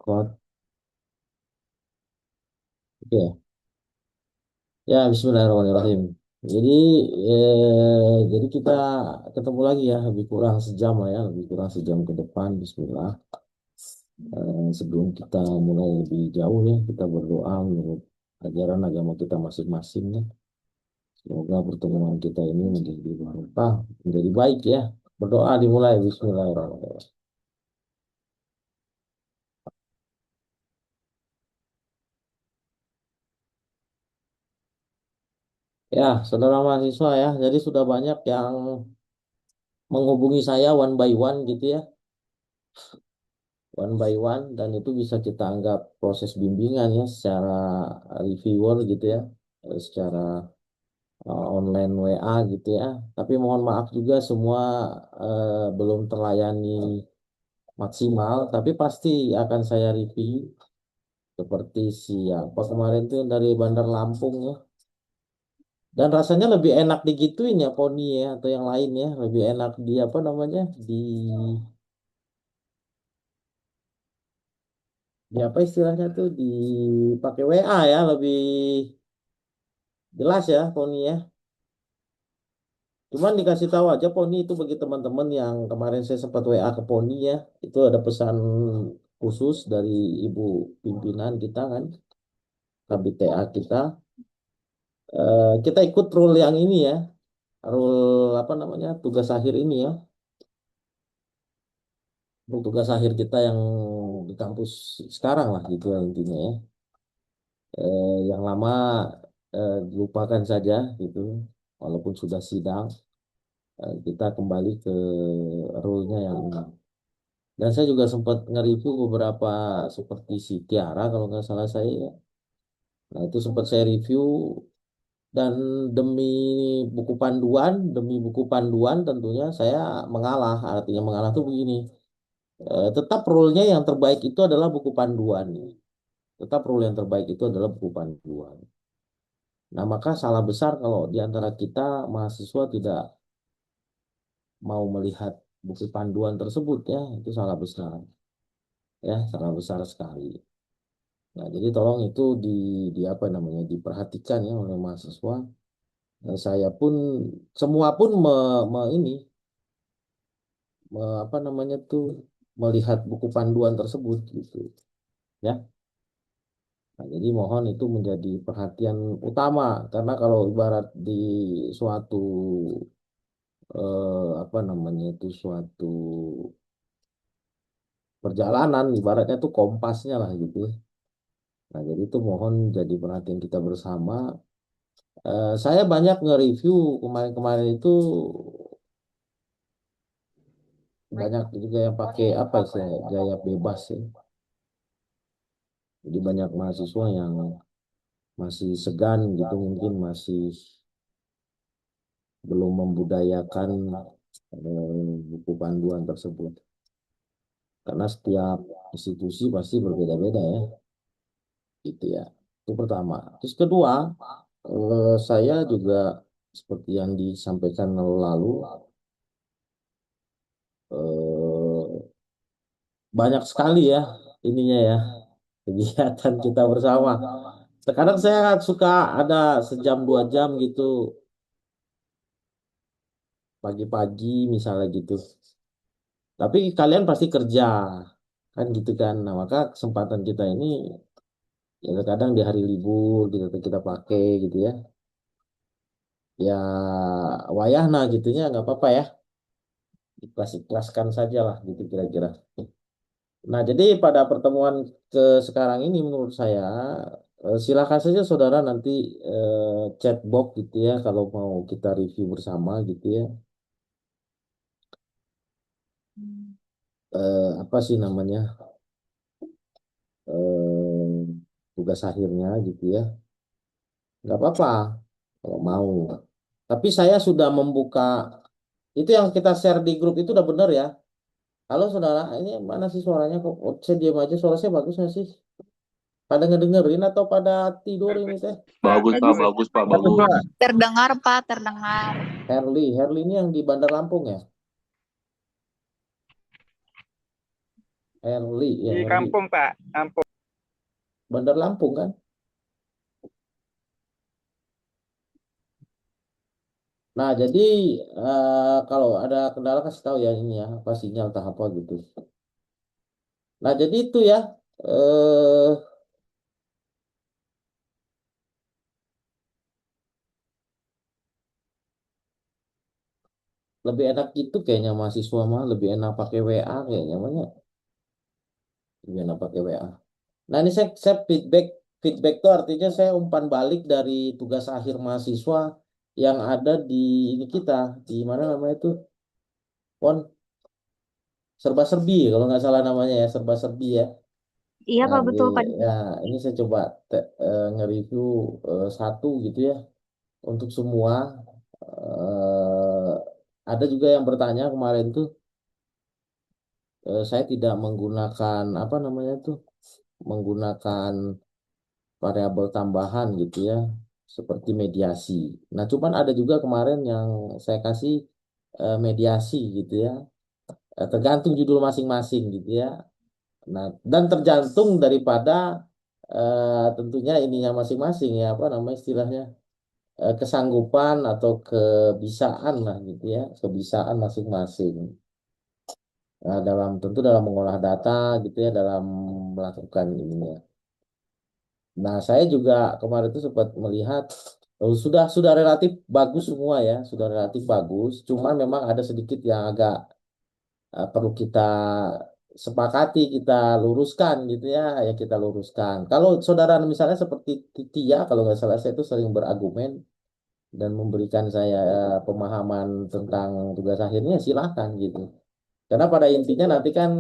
Record. Oke. Ya, Bismillahirrahmanirrahim. Jadi, jadi kita ketemu lagi ya, lebih kurang sejam lah ya, lebih kurang sejam ke depan. Bismillah. Sebelum kita mulai lebih jauh ya, kita berdoa menurut ajaran agama kita masing-masing ya. Semoga pertemuan kita ini menjadi barokah, menjadi baik ya. Berdoa dimulai. Bismillahirrahmanirrahim. Ya, saudara mahasiswa ya, jadi sudah banyak yang menghubungi saya one by one gitu ya. One by one, dan itu bisa kita anggap proses bimbingan ya secara reviewer gitu ya, secara online WA gitu ya. Tapi mohon maaf juga semua belum terlayani maksimal, tapi pasti akan saya review seperti siapa kemarin tuh yang dari Bandar Lampung ya. Dan rasanya lebih enak digituin ya Poni ya, atau yang lain ya, lebih enak di apa namanya, di apa istilahnya tuh, dipakai WA ya, lebih jelas ya Poni ya. Cuman dikasih tahu aja Poni itu bagi teman-teman yang kemarin saya sempat WA ke Poni ya, itu ada pesan khusus dari ibu pimpinan kita kan, KBTA kita. Kita ikut rule yang ini ya, rule apa namanya, tugas akhir ini ya, rule tugas akhir kita yang di kampus sekarang lah gitu ya intinya ya. Yang lama dilupakan saja gitu, walaupun sudah sidang. Kita kembali ke rule-nya yang ini. Dan saya juga sempat nge-review beberapa seperti si Tiara kalau nggak salah saya ya. Nah itu sempat saya review, dan demi demi buku panduan tentunya saya mengalah. Artinya mengalah tuh begini, tetap rule-nya yang terbaik itu adalah buku panduan. Tetap rule yang terbaik itu adalah buku panduan. Nah maka salah besar kalau di antara kita mahasiswa tidak mau melihat buku panduan tersebut ya, itu salah besar ya, salah besar sekali. Nah, jadi tolong itu di apa namanya, diperhatikan ya oleh mahasiswa. Saya pun, semua pun ini apa namanya tuh, melihat buku panduan tersebut gitu ya. Nah, jadi mohon itu menjadi perhatian utama, karena kalau ibarat di suatu apa namanya itu, suatu perjalanan ibaratnya tuh kompasnya lah gitu. Nah, jadi itu mohon jadi perhatian kita bersama. Saya banyak nge-review kemarin-kemarin itu, banyak juga yang pakai apa sih, gaya bebas ya. Jadi banyak mahasiswa yang masih segan gitu, mungkin masih belum membudayakan buku panduan tersebut. Karena setiap institusi pasti berbeda-beda ya, gitu ya. Itu pertama. Terus kedua, saya juga seperti yang disampaikan lalu, eh, banyak sekali ya ininya ya, kegiatan kita bersama. Terkadang saya suka ada sejam 2 jam gitu, pagi-pagi misalnya gitu. Tapi kalian pasti kerja, kan gitu kan. Nah, maka kesempatan kita ini ya terkadang di hari libur gitu kita pakai gitu ya. Ya wayahna gitunya nggak apa-apa ya. Ikhlas-ikhlaskan saja lah gitu kira-kira. Nah, jadi pada pertemuan ke sekarang ini menurut saya, silakan saja saudara nanti chat box gitu ya kalau mau kita review bersama gitu ya. Apa sih namanya, eh, tugas akhirnya gitu ya. Nggak apa-apa kalau mau. Tapi saya sudah membuka itu yang kita share di grup itu, udah bener ya. Halo saudara, ini mana sih suaranya kok? Oh, saya diam aja, suara saya bagus nggak sih? Pada ngedengerin atau pada tidur ini teh? Bagus Pak, bagus Pak, bagus. Terdengar, Pak, terdengar. Herli ini yang di Bandar Lampung ya? Herli ya, Di Herli. kampung, Pak. Kampung. Bandar Lampung kan? Nah, jadi kalau ada kendala kasih tahu ya ini ya, apa sinyal entah apa gitu. Nah, jadi itu ya, eh lebih enak gitu kayaknya mahasiswa mah, lebih enak pakai WA kayaknya banyak, lebih enak pakai WA. Nah, ini saya feedback, feedback itu artinya saya umpan balik dari tugas akhir mahasiswa yang ada di ini kita, di mana namanya itu, Pon, serba-serbi kalau nggak salah namanya ya, serba-serbi ya. Iya, Nah, Pak, betul, Pak. ya ini saya coba nge-review satu gitu ya untuk semua. Ada juga yang bertanya kemarin tuh, saya tidak menggunakan apa namanya tuh, menggunakan variabel tambahan gitu ya, seperti mediasi. Nah, cuman ada juga kemarin yang saya kasih mediasi gitu ya, tergantung judul masing-masing gitu ya. Nah, dan tergantung daripada tentunya ininya masing-masing ya, apa nama istilahnya, kesanggupan atau kebisaan lah gitu ya, kebisaan masing-masing. Dalam tentu dalam mengolah data gitu ya, dalam melakukan ininya. Nah, saya juga kemarin itu sempat melihat sudah relatif bagus semua ya, sudah relatif bagus. Cuman memang ada sedikit yang agak perlu kita sepakati, kita luruskan gitu ya, ya kita luruskan. Kalau saudara misalnya seperti Tia, kalau nggak salah saya itu sering berargumen dan memberikan saya pemahaman tentang tugas akhirnya, silakan gitu. Karena pada intinya nanti kan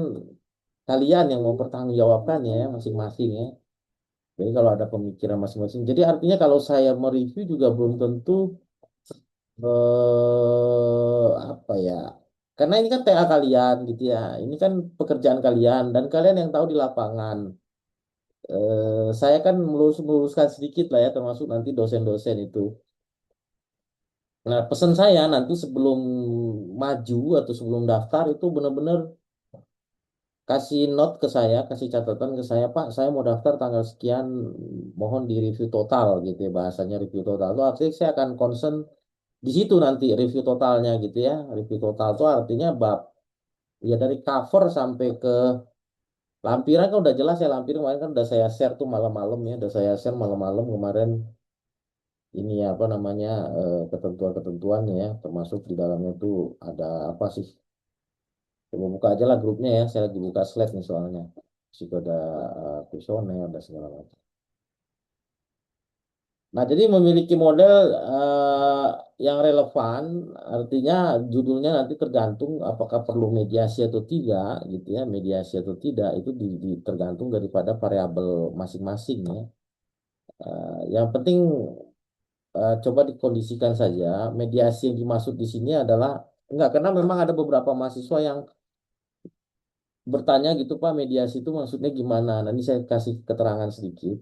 kalian yang mempertanggungjawabkan ya masing-masing ya. Jadi kalau ada pemikiran masing-masing. Jadi artinya kalau saya mereview juga belum tentu apa ya? Karena ini kan TA kalian gitu ya. Ini kan pekerjaan kalian dan kalian yang tahu di lapangan. Saya kan meluruskan sedikit lah ya, termasuk nanti dosen-dosen itu. Nah, pesan saya nanti sebelum maju atau sebelum daftar itu benar-benar kasih note ke saya, kasih catatan ke saya, Pak, saya mau daftar tanggal sekian, mohon di review total gitu ya, bahasanya review total. Itu artinya saya akan concern di situ nanti review totalnya gitu ya. Review total itu artinya bab ya dari cover sampai ke lampiran kan udah jelas ya, lampiran kemarin kan udah saya share tuh malam-malam ya, udah saya share malam-malam kemarin ini ya apa namanya ketentuan-ketentuannya ya, termasuk di dalamnya tuh ada apa sih? Coba buka aja lah grupnya ya. Saya lagi buka slide nih soalnya. Di situ ada kuesioner, ada segala macam. Nah, jadi memiliki model yang relevan, artinya judulnya nanti tergantung apakah perlu mediasi atau tidak, gitu ya. Mediasi atau tidak itu tergantung daripada variabel masing-masing ya. Yang penting coba dikondisikan saja. Mediasi yang dimaksud di sini adalah enggak, karena memang ada beberapa mahasiswa yang bertanya gitu Pak, mediasi itu maksudnya gimana? Nanti saya kasih keterangan sedikit.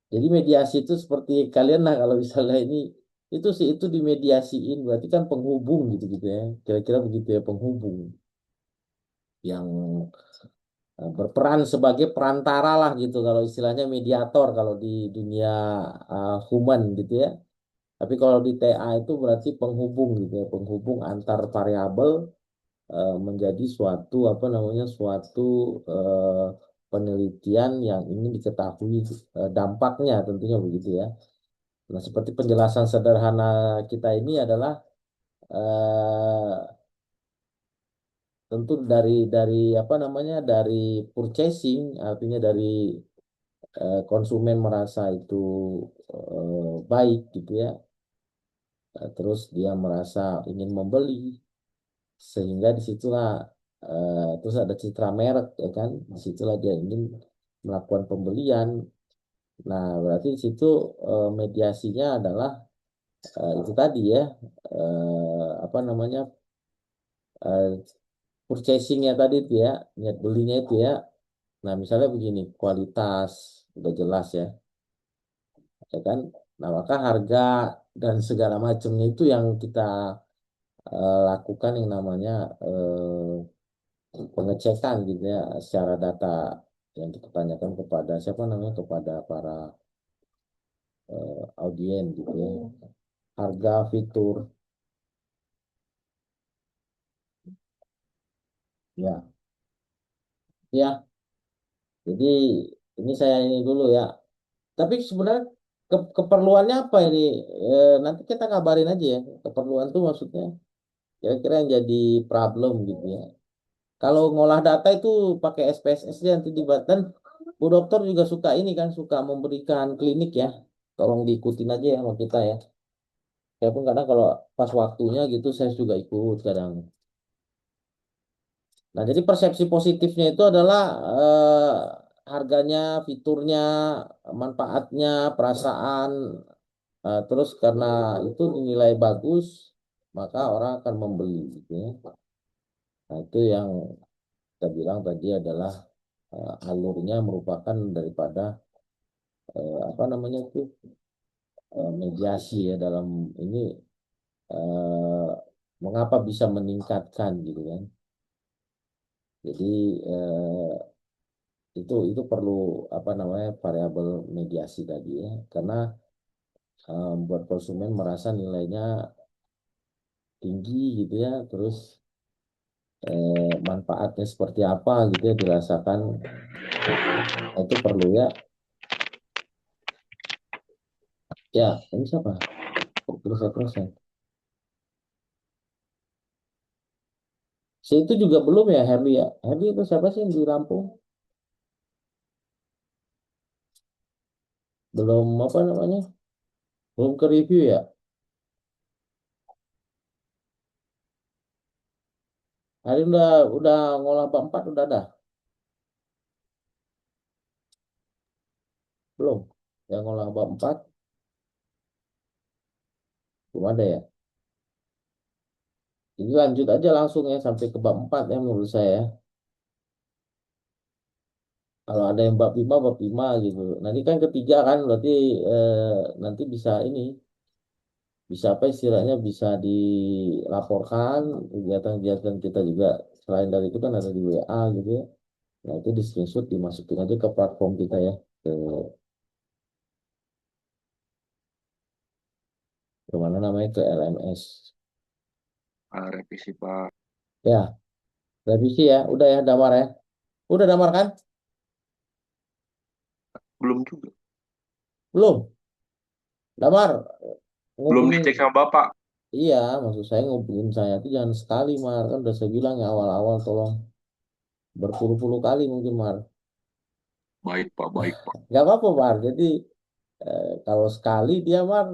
Jadi mediasi itu seperti kalian lah kalau misalnya ini itu sih itu dimediasiin berarti kan penghubung gitu gitu ya. Kira-kira begitu ya, penghubung yang berperan sebagai perantara lah gitu kalau istilahnya mediator kalau di dunia human gitu ya. Tapi kalau di TA itu berarti penghubung gitu ya, penghubung antar variabel menjadi suatu apa namanya suatu eh, penelitian yang ingin diketahui dampaknya tentunya begitu ya. Nah, seperti penjelasan sederhana kita ini adalah eh, tentu dari apa namanya dari purchasing artinya dari konsumen merasa itu baik gitu ya. Terus dia merasa ingin membeli sehingga disitulah terus ada citra merek ya kan, disitulah dia ingin melakukan pembelian. Nah, berarti di situ mediasinya adalah itu tadi ya, apa namanya, eh, purchasingnya tadi itu ya, niat belinya itu ya. Nah, misalnya begini, kualitas udah jelas ya, ya kan. Nah, maka harga dan segala macamnya itu yang kita lakukan yang namanya pengecekan gitu ya secara data yang kita tanyakan kepada siapa namanya kepada para audien gitu ya. Harga fitur ya ya. Jadi ini saya ini dulu ya. Tapi sebenarnya keperluannya apa ini? Nanti kita kabarin aja ya. Keperluan tuh maksudnya kira-kira yang jadi problem gitu ya. Kalau ngolah data itu pakai SPSS aja nanti dibuat. Bu dokter juga suka ini kan suka memberikan klinik ya. Tolong diikutin aja ya sama kita ya. Saya pun kadang kalau pas waktunya gitu saya juga ikut kadang. Nah, jadi persepsi positifnya itu adalah harganya, fiturnya, manfaatnya, perasaan. Terus karena itu dinilai bagus, maka orang akan membeli gitu ya. Nah, itu yang kita bilang tadi adalah alurnya merupakan daripada apa namanya itu mediasi ya dalam ini eh, mengapa bisa meningkatkan gitu kan. Jadi itu perlu apa namanya variabel mediasi tadi ya karena buat konsumen merasa nilainya tinggi gitu ya terus manfaatnya seperti apa gitu ya dirasakan. Nah, itu perlu ya ya ini siapa terus ya si itu juga belum ya Herli ya Herli itu siapa sih yang di Lampung belum apa namanya belum ke review ya hari udah ngolah bab 4 udah ada belum yang ngolah bab 4 belum ada ya ini lanjut aja langsung ya sampai ke bab 4 ya menurut saya. Kalau ada yang bab 5 gitu. Nanti kan ketiga kan berarti nanti bisa ini, bisa apa istilahnya bisa dilaporkan kegiatan-kegiatan kita juga. Selain dari itu kan ada di WA gitu ya. Nah itu di screenshot dimasukin aja ke platform kita ya. Ke, Kemana namanya ke LMS. Revisi Pak. Ya, revisi ya. Udah ya Damar ya. Udah Damar kan? Belum juga. Belum. Damar Belum ngubungin. dicek sama Bapak. Iya, maksud saya ngubungin saya tuh jangan sekali Mar. Kan udah saya bilang ya awal-awal tolong berpuluh-puluh kali mungkin Mar. Baik Pak, baik Pak. Nggak apa-apa Mar. Jadi kalau sekali dia Mar,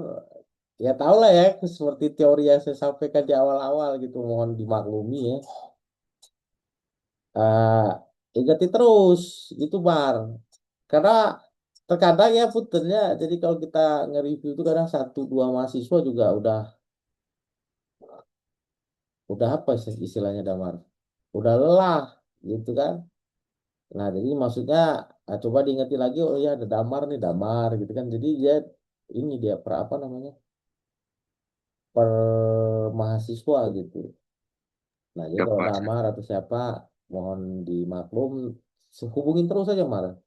ya tau lah ya seperti teori yang saya sampaikan di awal-awal gitu. Mohon dimaklumi ya. Eh Ingetin terus gitu Mar. Karena terkadang ya puternya. Jadi kalau kita nge-review itu kadang satu dua mahasiswa juga udah apa istilahnya Damar. Udah lelah gitu kan. Nah, jadi maksudnya coba diingetin lagi, oh ya ada damar gitu kan. Jadi dia ini dia per apa namanya per mahasiswa gitu. Nah, jadi Ya kalau Pak. damar atau siapa mohon dimaklum, hubungin terus aja Mar.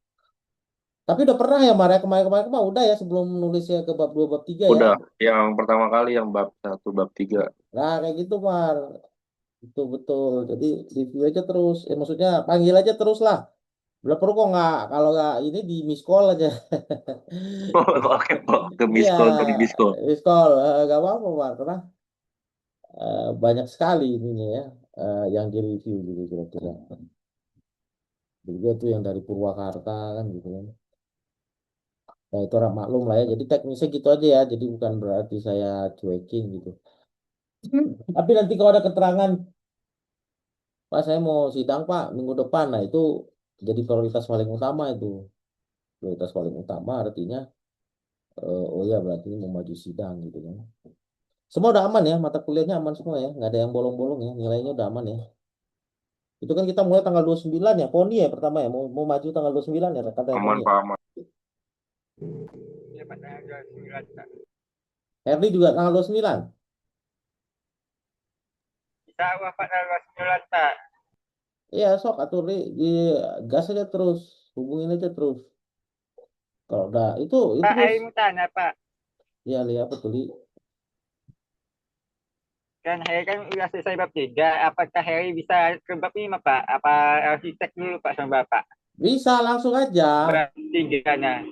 Tapi udah pernah ya Mar ya kemarin-kemarin mah udah ya sebelum nulisnya ke bab 2 bab 3 ya. Udah, yang pertama kali yang bab 1 bab 3. Nah, kayak gitu Mar. Betul betul. Jadi review aja terus. Maksudnya panggil aja terus lah. Belum perlu kok nggak kalau nggak ini di miss call aja. Oke Pak, ke Iya, miss call, ke miss call. miss call nggak apa-apa Pak, karena banyak sekali ininya ya yang di review gitu kira-kira. Juga tuh yang dari Purwakarta kan gitu kan. Nah itu orang maklum lah ya. Jadi teknisnya gitu aja ya. Jadi bukan berarti saya cuekin gitu. Tapi nanti kalau ada keterangan, Pak saya mau sidang Pak minggu depan. Nah itu jadi prioritas paling utama itu. Prioritas paling utama artinya, oh ya berarti ini mau maju sidang gitu kan. Semua udah aman ya, mata kuliahnya aman semua ya. Nggak ada yang bolong-bolong ya, nilainya udah aman ya. Itu kan kita mulai tanggal 29 ya, Poni ya pertama ya, mau maju tanggal 29 ya, kata Aman Poni ya. Pak, aman. Herdi juga tanggal 29. Bisa wafat tanggal 9 tak? Iya, sok atur di gas aja terus, hubungin aja terus. Kalau udah itu Pak, terus, mau tanya Pak, ya lihat apa tuh Li? kan Harry kan udah selesai bab 3, apakah Harry bisa ke bab 5 Pak? Apa harus dicek dulu Pak sama Bapak? Bisa langsung aja. Bab 3-nya.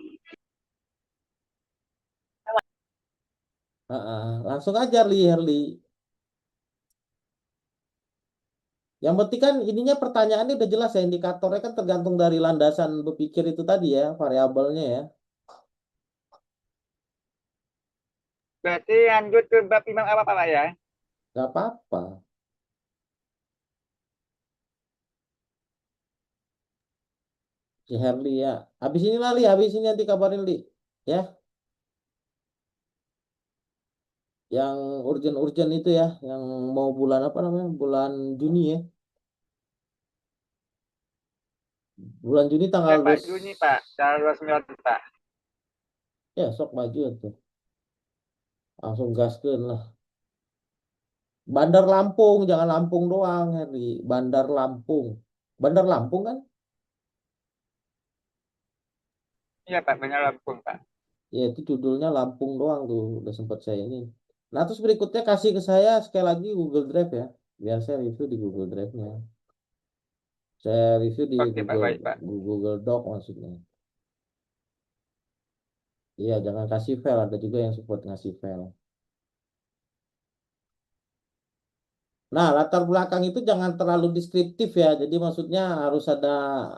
Heeh, langsung aja Li, Herli. Yang penting kan ininya pertanyaannya udah jelas ya, indikatornya kan tergantung dari landasan berpikir itu tadi ya, variabelnya ya. Berarti lanjut ke bab 5 apa Pak ya? Gak apa-apa. Si Herli ya. Habis ini lah Li, habis ini nanti kabarin Li. Ya, yang urgent-urgent itu ya, yang mau bulan apa namanya? Bulan Juni ya. Bulan Juni Ya tanggal Pak, 2. Juni Pak, tanggal 29 Pak. Ya, sok maju tuh. Langsung gaskeun lah. Bandar Lampung, jangan Lampung doang, Herli. Bandar Lampung. Bandar Lampung kan? Iya Pak, benar Lampung Pak. Ya, itu judulnya Lampung doang tuh. Udah sempat saya ini. Nah, terus berikutnya kasih ke saya sekali lagi Google Drive ya. Biar saya review di Google Drive-nya. Saya review di Oke Pak, Google baik Pak. Google Doc maksudnya. Iya, jangan kasih file. Ada juga yang support ngasih file. Nah, latar belakang itu jangan terlalu deskriptif ya. Jadi maksudnya harus ada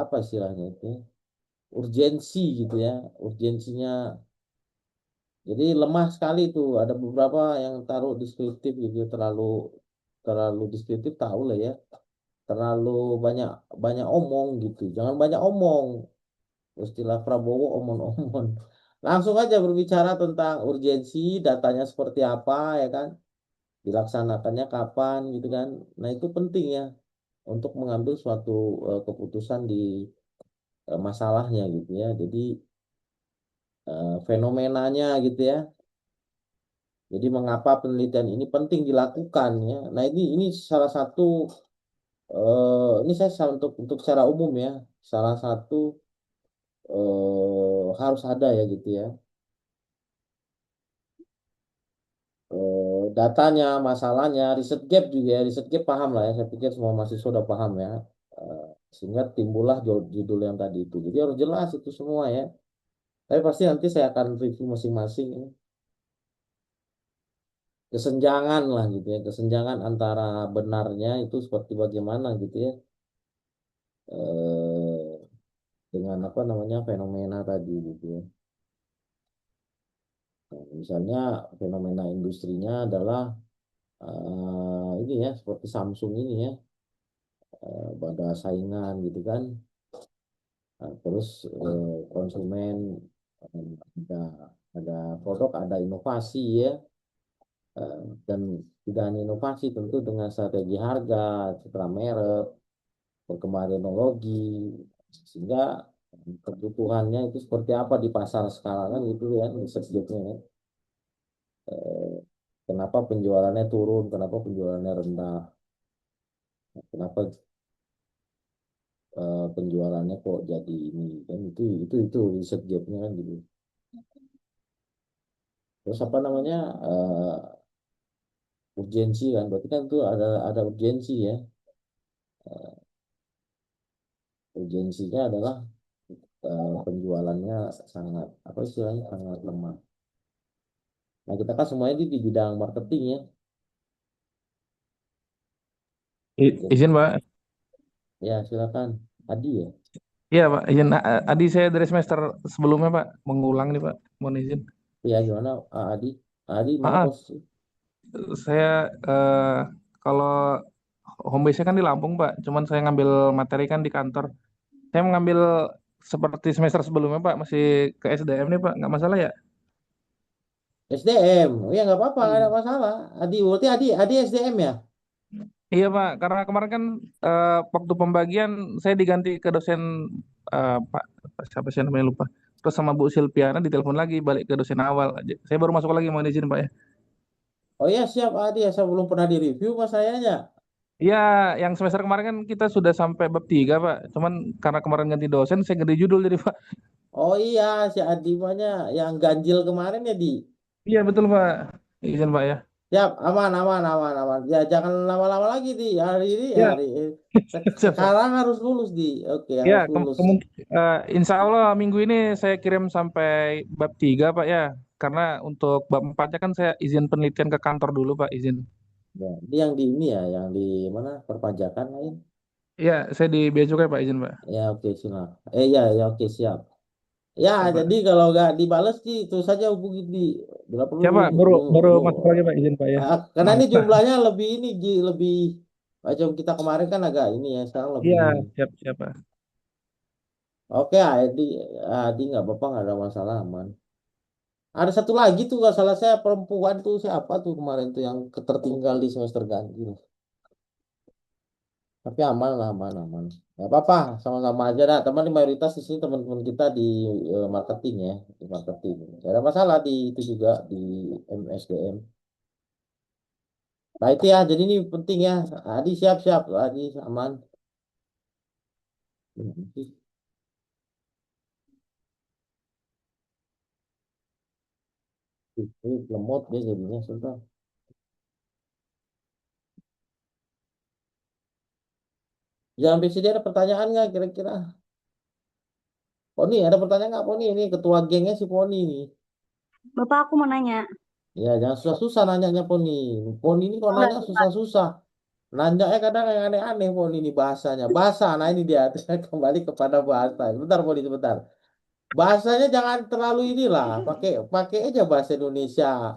apa istilahnya itu? Urgensi gitu ya. Urgensinya. Jadi lemah sekali tuh. Ada beberapa yang taruh deskriptif gitu, terlalu terlalu deskriptif tahu lah ya. Terlalu banyak banyak omong gitu. Jangan banyak omong. Istilah Prabowo omon-omon. Langsung aja berbicara tentang urgensi, datanya seperti apa ya kan? Dilaksanakannya kapan gitu kan? Nah, itu penting ya untuk mengambil suatu keputusan di masalahnya gitu ya. Jadi fenomenanya gitu ya. Jadi mengapa penelitian ini penting dilakukan ya. Nah, ini salah satu ini saya untuk secara umum ya, salah satu harus ada ya gitu ya. Datanya, masalahnya, riset gap juga ya, riset gap paham lah ya. Saya pikir semua mahasiswa udah paham ya. Eh, Sehingga timbullah judul yang tadi itu. Jadi harus jelas itu semua ya. Tapi pasti nanti saya akan review masing-masing ya. Kesenjangan lah gitu ya, kesenjangan antara benarnya itu seperti bagaimana gitu ya. eh dengan apa namanya fenomena tadi gitu ya. Nah, misalnya fenomena industrinya adalah ini ya seperti Samsung ini ya, pada saingan gitu kan. Nah, terus konsumen ada ada produk, ada inovasi ya. Dan tidak hanya inovasi tentu dengan strategi harga, citra merek, perkembangan teknologi, sehingga kebutuhannya itu seperti apa di pasar sekarang kan gitu ya, riset gitu ya. Eh, Kenapa penjualannya turun, kenapa penjualannya rendah, kenapa penjualannya kok jadi ini kan itu riset gapnya kan gitu. Terus apa namanya urgensi kan, berarti kan itu ada urgensi ya. Urgensinya adalah penjualannya sangat apa istilahnya sangat lemah. Nah, kita kan semuanya di bidang marketing ya. Jadi, Izin Pak. ya silakan. Adi ya. Iya Pak, izin. Adi saya dari semester sebelumnya Pak, mengulang nih Pak, mohon izin. Ya gimana Adi? Adi mana Ah, posisi? saya kalau home base-nya kan di Lampung Pak, cuman saya ngambil materi kan di kantor. Saya mengambil seperti semester sebelumnya Pak, masih ke SDM nih Pak, nggak masalah ya? SDM. Ya nggak apa-apa, nggak ada Iya. masalah. Adi, berarti Adi SDM ya? Iya Pak, karena kemarin kan waktu pembagian saya diganti ke dosen Pak, siapa sih namanya lupa. Terus sama Bu Silpiana ditelepon lagi balik ke dosen awal. Saya baru masuk lagi, mohon izin Pak ya. Oh ya siap Adi ya, saya belum pernah di review mas sayanya. Iya, yang semester kemarin kan kita sudah sampai bab 3 Pak. Cuman karena kemarin ganti dosen, saya ganti judul jadi Pak. Oh iya, si Adi mahnya yang ganjil kemarin ya, Di. Iya betul Pak. Izin Pak ya. Siap, aman, aman, aman, aman. Ya, jangan lama-lama lagi, Di. Hari ini, ya, Iya, hari ini. siap Pak. Sekarang harus lulus, Di. Oke, Ya, harus lulus. insya Allah minggu ini saya kirim sampai bab 3 Pak ya. Karena untuk bab 4-nya kan saya izin penelitian ke kantor dulu Pak, izin. Ya, ini yang di ini ya, yang di mana perpajakan lain. Iya, saya di bea cukai Pak, izin Pak. Ya, oke, siap. Ya, ya, oke, siap. Ya, Ya jadi Pak. kalau nggak dibales sih, terus saja hubungi di. Bila perlu Siap lu, Pak, baru lu, baru lu, masuk lagi Pak, izin Pak ya. karena ini Mantap. jumlahnya lebih ini, Ji, lebih macam kita kemarin kan agak ini ya, sekarang lebih Iya, ini. siap siap Pak. Oke, Adi nggak apa-apa, nggak ada masalah, aman. Ada satu lagi tuh, nggak salah saya perempuan tuh siapa tuh kemarin tuh yang tertinggal di semester ganjil. Tapi aman lah, aman, aman. Nggak apa-apa, sama-sama aja dah. Teman di mayoritas di sini teman-teman kita di marketing ya, di marketing. Gak ada masalah di itu juga di MSDM. Nah itu ya, jadi ini penting ya. Adi siap-siap, Adi aman. Ini lemot dia jadinya sudah. Jangan sampai sini ada pertanyaan nggak kira-kira? Poni, ada pertanyaan nggak Poni? Ini ketua gengnya si Poni nih. Bapak aku mau nanya. Ya, jangan susah-susah nanyanya Poni. Poni ini kalau Oh, enggak nanya sih, Pak. susah-susah. Nanyanya kadang yang aneh-aneh Poni ini bahasanya. Bahasa, nah ini dia. Kembali kepada bahasa. Bentar Poni, sebentar. Bahasanya jangan terlalu inilah. Pakai pakai aja bahasa Indonesia.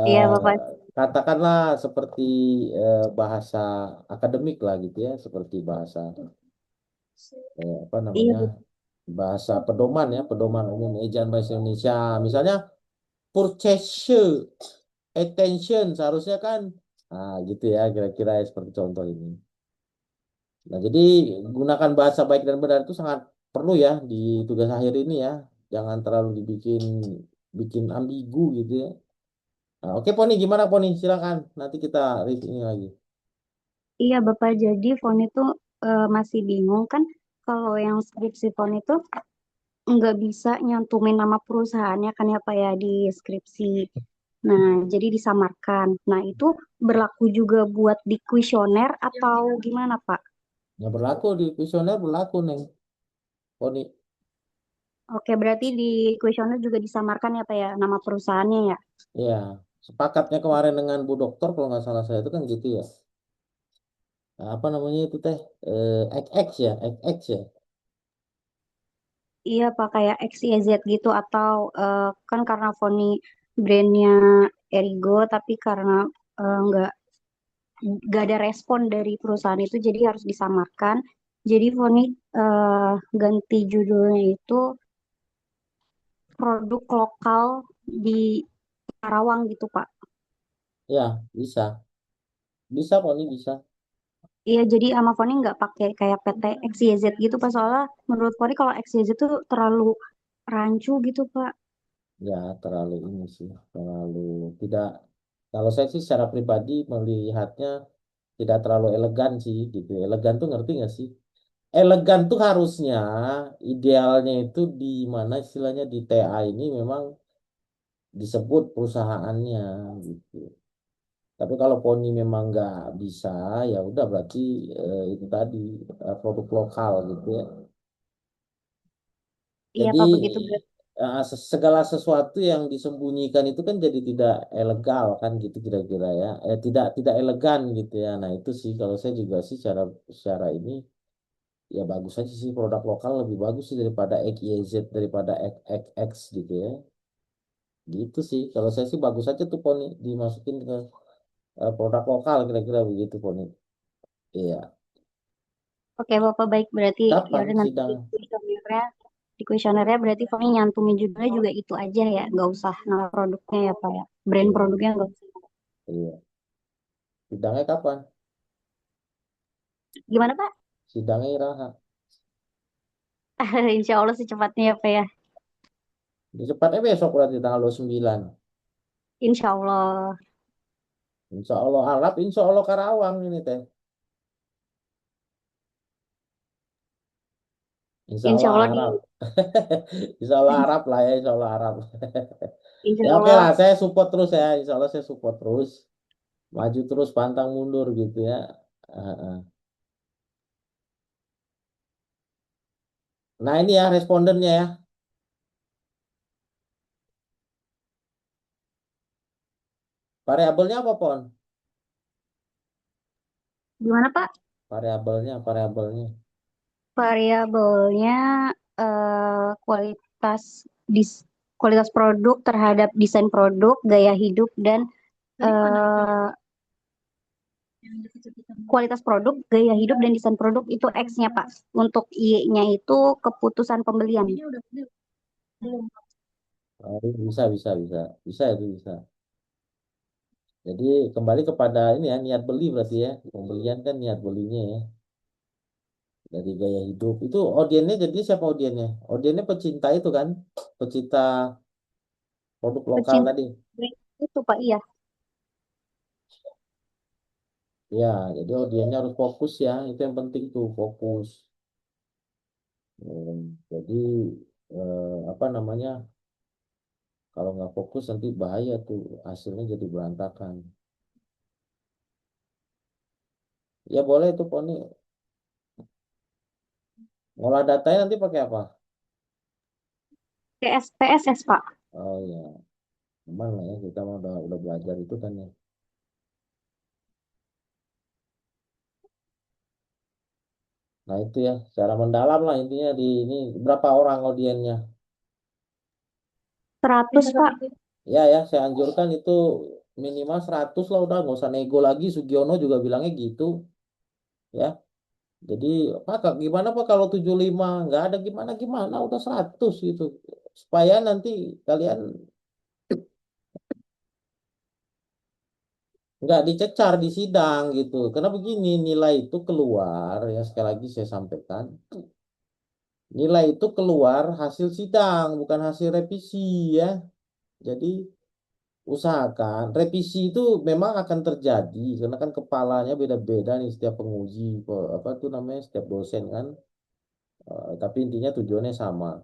Iya, eh Bapak. Katakanlah seperti bahasa akademik lah gitu ya. Seperti bahasa apa Iya, namanya? Bahasa pedoman ya. Pedoman umum ejaan bahasa Indonesia. Misalnya purchase attention seharusnya kan gitu ya kira-kira ya, seperti contoh ini. Nah, jadi gunakan bahasa baik dan benar itu sangat perlu ya di tugas akhir ini ya. Jangan terlalu dibikin bikin ambigu gitu ya. Nah, oke Poni, gimana Poni? Silakan. Nanti kita review ini lagi. iya, Bapak. Jadi Fon itu masih bingung kan kalau yang skripsi Fon itu nggak bisa nyantumin nama perusahaannya kan ya Pak ya di skripsi. Nah, jadi disamarkan. Nah, itu berlaku juga buat di kuesioner atau gimana Pak? Yang berlaku di kuesioner berlaku Neng Poni. Oke, berarti di kuesioner juga disamarkan ya Pak ya nama perusahaannya ya? Ya, sepakatnya kemarin dengan Bu Dokter kalau nggak salah saya itu kan gitu ya. Nah, apa namanya itu teh? XX ya, XX ya. Iya Pak, kayak X, Y, Z gitu atau kan karena Foni brandnya Erigo tapi karena nggak ada respon dari perusahaan itu jadi harus disamarkan. Jadi Foni ganti judulnya itu produk lokal di Karawang gitu Pak. Ya, bisa. Bisa Poni, bisa. Iya jadi sama Foni nggak pakai kayak PT X, Y, Z gitu Pak soalnya menurut Foni kalau X, Y, Z itu terlalu rancu gitu Pak. Ya, terlalu ini sih, terlalu tidak. Kalau saya sih secara pribadi melihatnya tidak terlalu elegan sih, gitu. Elegan tuh ngerti nggak sih? Elegan tuh harusnya idealnya itu di mana istilahnya di TA ini memang disebut perusahaannya, gitu. Tapi kalau Poni memang nggak bisa, ya udah berarti itu tadi produk lokal gitu ya. Iya Jadi Pak begitu berarti. segala sesuatu yang disembunyikan itu kan jadi tidak elegal kan gitu kira-kira ya. Tidak tidak elegan gitu ya. Nah itu sih kalau saya juga sih secara ini ya bagus aja sih produk lokal lebih bagus sih daripada XYZ daripada XX gitu ya. Gitu sih. Kalau saya sih bagus aja tuh Poni dimasukin ke produk lokal kira-kira begitu Poni. Iya. Oke Bapak baik berarti ya Kapan udah nanti sidang? di kuesionernya berarti Foni nyantumin judulnya juga itu aja ya nggak usah nama produknya ya Pak ya brand Iya. produknya nggak usah. Iya. Sidangnya kapan? Gimana Pak? Sidangnya Iraha. Insya Allah secepatnya ya Pak ya. Cepatnya besok berarti tanggal 29. Insya Allah. Insya Allah Arab, Insya Allah Karawang ini teh. Insya Insya Allah Allah Arab. Insya Allah Arab lah ya, Insya Allah Arab. Insya Ya oke Allah lah, saya support terus ya. Insya Allah saya support terus. Maju terus, pantang mundur gitu ya. Heeh. Nah ini ya respondennya ya. Variabelnya apa, Pon? gimana Pak? Variabelnya. Variabelnya kualitas kualitas produk terhadap desain produk, gaya hidup dan eh, kualitas produk, gaya hidup dan desain produk itu X-nya Pak. Untuk Y-nya itu keputusan pembelian. Oh, bisa itu bisa. Jadi kembali kepada ini ya niat beli berarti ya. Pembelian kan niat belinya ya. Dari gaya hidup itu audiennya jadi siapa audiennya? Audiennya pecinta itu kan, pecinta produk lokal Pecinta tadi. itu Pak, iya. Ya, jadi audiennya harus fokus ya, itu yang penting tuh fokus. Jadi apa namanya? Kalau nggak fokus nanti bahaya tuh hasilnya jadi berantakan. Ya boleh tuh Poni. Ngolah datanya nanti pakai apa? PSS Pak. Oh ya, aman lah ya kita mah udah belajar itu kan ya. Nah itu ya, secara mendalam lah intinya di ini berapa orang audiennya? 100 Pak. Ya, saya anjurkan itu minimal 100 lah udah nggak usah nego lagi. Sugiono juga bilangnya gitu ya. Jadi Pak gimana Pak kalau 75 nggak ada gimana gimana udah 100 gitu. Supaya nanti kalian nggak dicecar di sidang gitu. Karena begini nilai itu keluar ya sekali lagi saya sampaikan. Nilai itu keluar hasil sidang bukan hasil revisi ya. Jadi usahakan revisi itu memang akan terjadi karena kan kepalanya beda-beda nih setiap penguji apa tuh namanya setiap dosen kan. Tapi intinya tujuannya sama.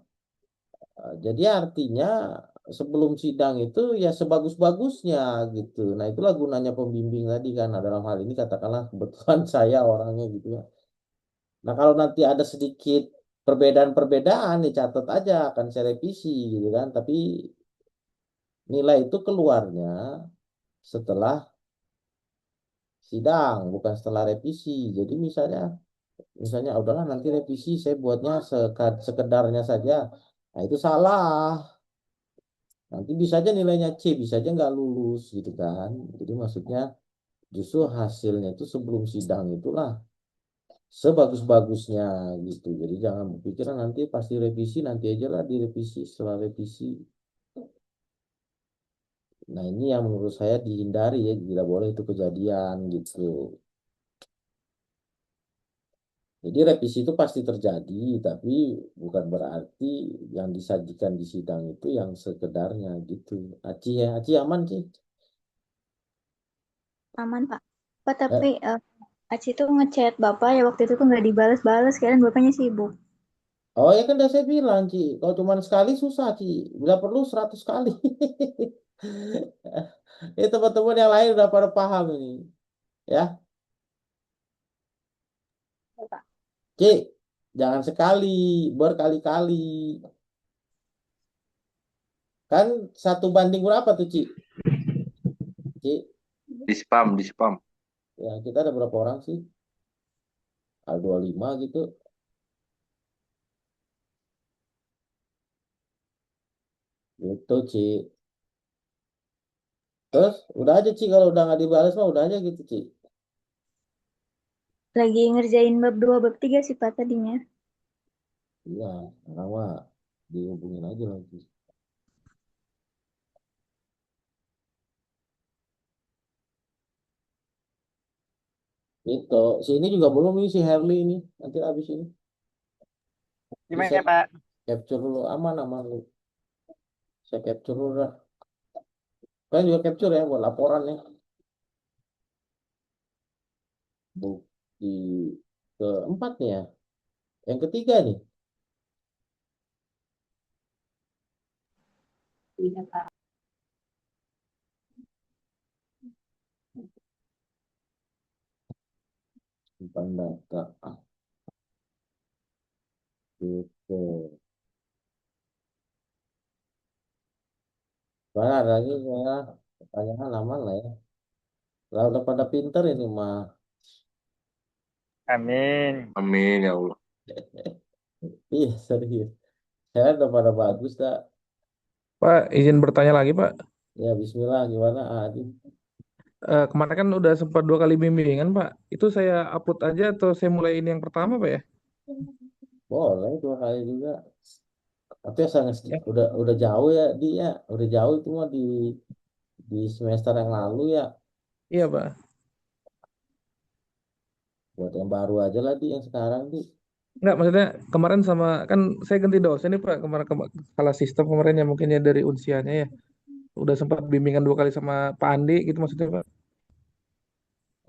Jadi artinya sebelum sidang itu ya sebagus-bagusnya gitu. Nah itulah gunanya pembimbing tadi kan. Nah, dalam hal ini katakanlah kebetulan saya orangnya gitu ya. Nah kalau nanti ada sedikit perbedaan-perbedaan dicatat aja akan saya revisi gitu kan. Tapi nilai itu keluarnya setelah sidang bukan setelah revisi. Jadi misalnya "Ah, udahlah nanti revisi saya buatnya sekedarnya saja." Nah itu salah. Nanti bisa aja nilainya C, bisa aja nggak lulus gitu kan. Jadi maksudnya justru hasilnya itu sebelum sidang itulah sebagus-bagusnya gitu. Jadi jangan berpikiran nanti pasti revisi, nanti aja lah direvisi setelah revisi. Nah ini yang menurut saya dihindari ya, tidak boleh itu kejadian gitu. Jadi revisi itu pasti terjadi, tapi bukan berarti yang disajikan di sidang itu yang sekedarnya gitu. Aci ya, Aci aman sih. Aman, Pak. Pak, Eh, tapi Aci tuh ngechat Bapak ya waktu itu tuh nggak dibales-bales, kalian Bapaknya sibuk. Oh ya kan udah saya bilang Ci, kalau cuma sekali susah Ci, bila perlu 100 kali. Ini teman-teman yang lain udah pada paham ini, ya. Ya, Pak. Ci, jangan sekali, berkali-kali. Kan satu banding berapa tuh Ci? Ci, Di spam. ya kita ada berapa orang sih? Ada 25 gitu. Gitu Ci. Terus udah aja Ci, kalau udah nggak dibalas mah udah aja gitu Ci. Lagi ngerjain bab 2 bab 3 sih, Pak, tadinya. Iya, sekarang mah dihubungin aja lagi. Itu, si ini juga belum nih si Herli ini. Nanti habis ini. Bisa Gimana Pak? capture dulu aman aman lu. Saya capture dulu dah. Kalian juga capture ya buat laporan ya. Bukti keempat nih ya. Yang ketiga nih. Simpan data. Gitu. Mana ada lagi ya? Pertanyaan aman lah ya. Lah udah pada pinter ini mah. Amin. Amin ya Allah. Iya serius. Saya udah pada bagus dah. Pak, izin bertanya lagi, Pak. Ya Bismillah gimana Adi? Kemarin kan udah sempat 2 kali bimbingan, Pak. Itu saya upload aja atau saya mulai ini yang pertama, Pak ya? Boleh 2 kali juga. Tapi ya sangat Ya. udah jauh ya dia. Udah jauh itu mah di semester yang lalu ya. Iya, Pak. Buat yang baru aja lah di yang sekarang di. Enggak, maksudnya kemarin sama, kan saya ganti dosen nih, Pak. Salah sistem kemarin ya, mungkin ya dari unsianya ya. Udah sempat bimbingan 2 kali sama Pak Andi gitu maksudnya, Pak.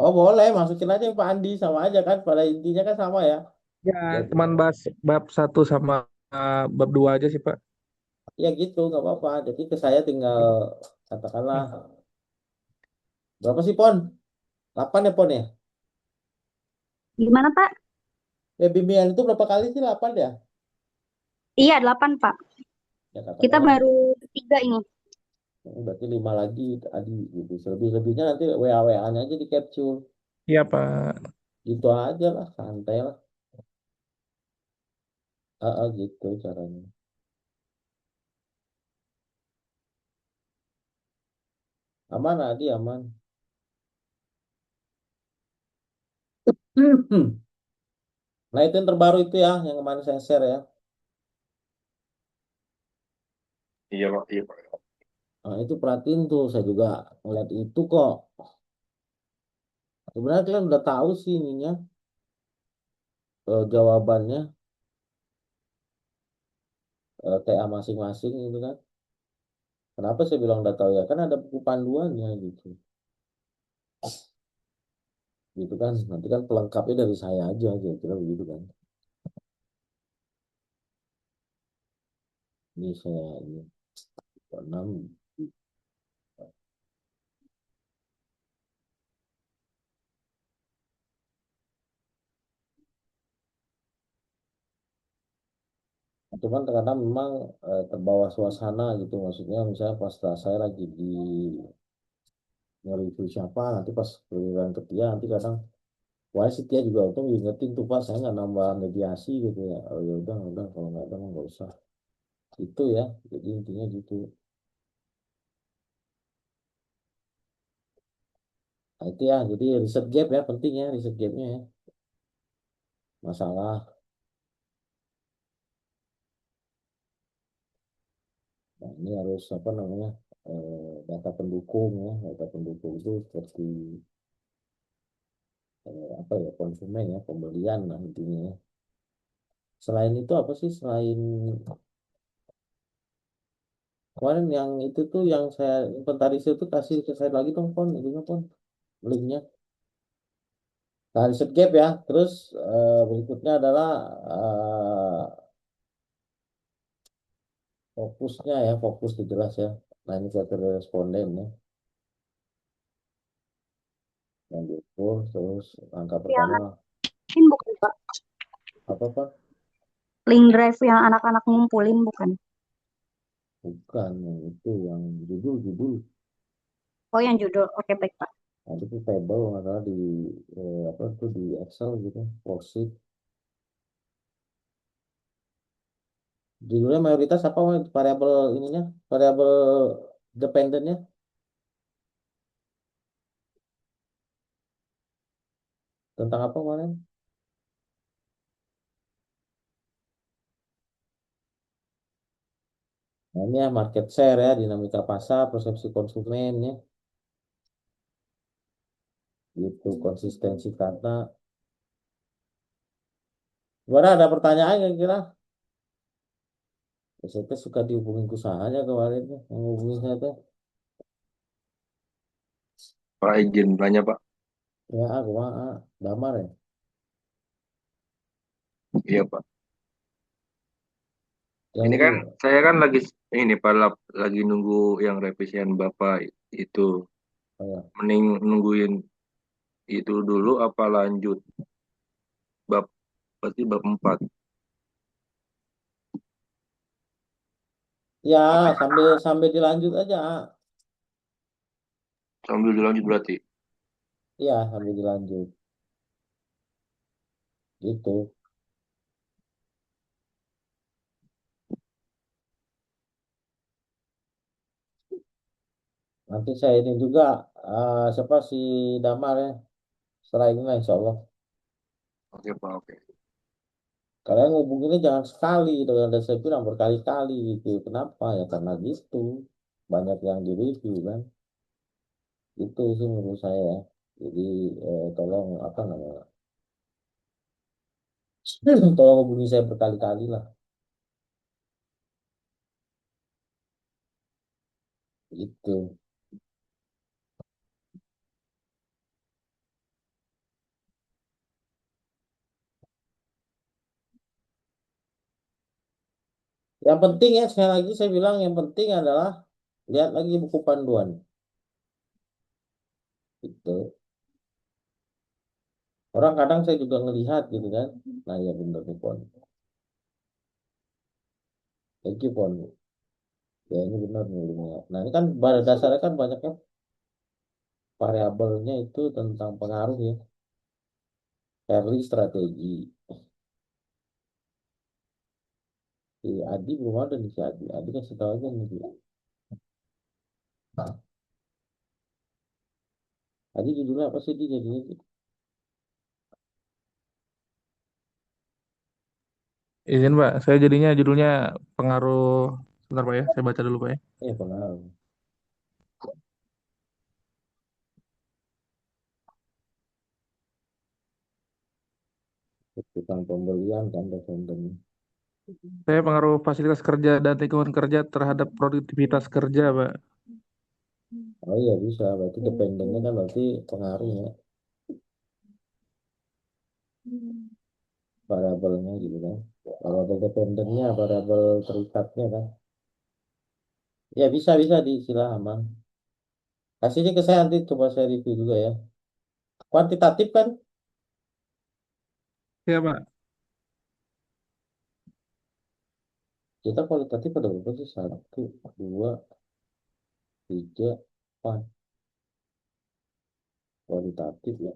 Oh boleh masukin aja Pak Andi sama aja kan. Pada intinya kan sama ya. Ya, Jadi cuman bahas bab 1 sama bab 2 aja sih, Pak. ya gitu nggak apa-apa. Jadi ke saya tinggal katakanlah berapa sih Pon? 8 ya Pon ya? Gimana, Pak? Bimbingan itu berapa kali sih? 8 ya? Iya, 8, Pak. Ya Kita katakanlah baru 3 ini. berarti 5 lagi tadi gitu. Selebih-lebihnya nanti WA-WA-nya aja di capture. Iya, Pak. Gitu aja lah, santai lah. Gitu caranya. Aman Adi, aman. Nah itu yang terbaru itu ya, yang kemarin saya share ya. Iya Pak, iya Pak. Nah itu perhatiin tuh, saya juga ngeliat itu kok. Sebenarnya kalian udah tahu sih ininya, jawabannya, TA masing-masing gitu kan. Kenapa saya bilang udah tahu ya? Kan ada buku panduannya gitu. Gitu kan, nanti kan pelengkapnya dari saya aja, kira-kira begitu kan. Ini saya ini, 6. Cuman terkadang memang terbawa suasana gitu. Maksudnya misalnya pas saya lagi di nge-review siapa, nanti pas giliran ke Tia, nanti kadang wah si Tia juga untung ingetin tuh Pak, saya nggak nambah mediasi gitu ya. Oh ya udah kalau nggak ada mah nggak usah. Itu ya, jadi intinya gitu. Nah, itu ya, jadi riset gap ya penting ya riset gapnya ya. Masalah. Nah, ini harus apa namanya data pendukung ya, data pendukung itu seperti apa ya konsumen ya pembelian lah intinya ya. Selain itu apa sih selain kemarin yang itu tuh yang saya inventarisir tuh kasih ke saya lagi dong Pon, itunya Pon, linknya. Nah, riset gap ya. Terus berikutnya adalah fokusnya ya, fokus itu jelas ya. Nah, ini kriteria responden ya. Yang diukur, terus angka Yang pertama ngumpulin bukan, Pak? apa Pak? Link drive yang anak-anak ngumpulin bukan? Bukan yang itu, yang judul. Oh, yang judul. Oke, baik, Pak. Nah, itu table nggak salah di apa tuh di Excel gitu, worksheet. Judulnya mayoritas apa variabel ininya, variabel dependennya tentang apa kemarin? Nah, ini ya market share ya, dinamika pasar, persepsi konsumen ya, gitu, konsistensi kata. Gimana ada pertanyaan kira-kira? Ya, saya tuh suka dihubungin ke usahanya kemarin tuh, yang hubungin saya tuh. Pak izin tanya Pak. Ya, aku mah damar ya. Iya Pak. Yang Ini di kan saya kan lagi Ini Pak lagi nunggu yang revisian Bapak itu. Oh, ya. Mending nungguin itu dulu apa lanjut bab berarti bab 4. Ya, Apa sambil sambil dilanjut aja. sambil dilanjut berarti? Iya, sambil dilanjut. Gitu. Nanti saya ini juga siapa si Damar ya. Setelah ini lah insya Allah. Oke Pak, oke. Kalian ngubunginnya jangan sekali dengan saya bilang berkali-kali gitu. Kenapa? Ya karena gitu. Banyak yang di review kan. Itu sih menurut saya ya. Jadi tolong apa namanya? Tolong hubungi saya berkali-kali lah. Itu. Yang penting ya sekali lagi saya bilang yang penting adalah lihat lagi buku panduan. Itu. Orang kadang saya juga ngelihat gitu kan. Nah ya bener nih Pon. Thank you Pon. Ya ini benar nih ilmunya. Nah ini kan pada dasarnya kan banyaknya variabelnya itu tentang pengaruh ya. Early strategi. Si Adi belum ada nih si Adi. Adi kasih tahu aja nih. Dia. Adi judulnya apa sih dia jadinya? Izin Pak, saya jadinya judulnya pengaruh. Sebentar Pak ya, saya baca dulu Pak ya. Pengaruh. Tentang pembelian kan kontennya. Saya pengaruh fasilitas kerja dan lingkungan kerja terhadap produktivitas kerja Pak. Oh iya bisa. Berarti dependennya kan berarti pengaruhnya. Variabelnya gitu kan. Variabel dependennya, variabel terikatnya kan. Ya bisa bisa di sila aman. Kasihnya ke saya nanti coba saya review juga ya. Kuantitatif kan? Ya Pak. Kita kualitatif ada berapa sih? Satu, dua, tiga, empat. Kualitatif ya.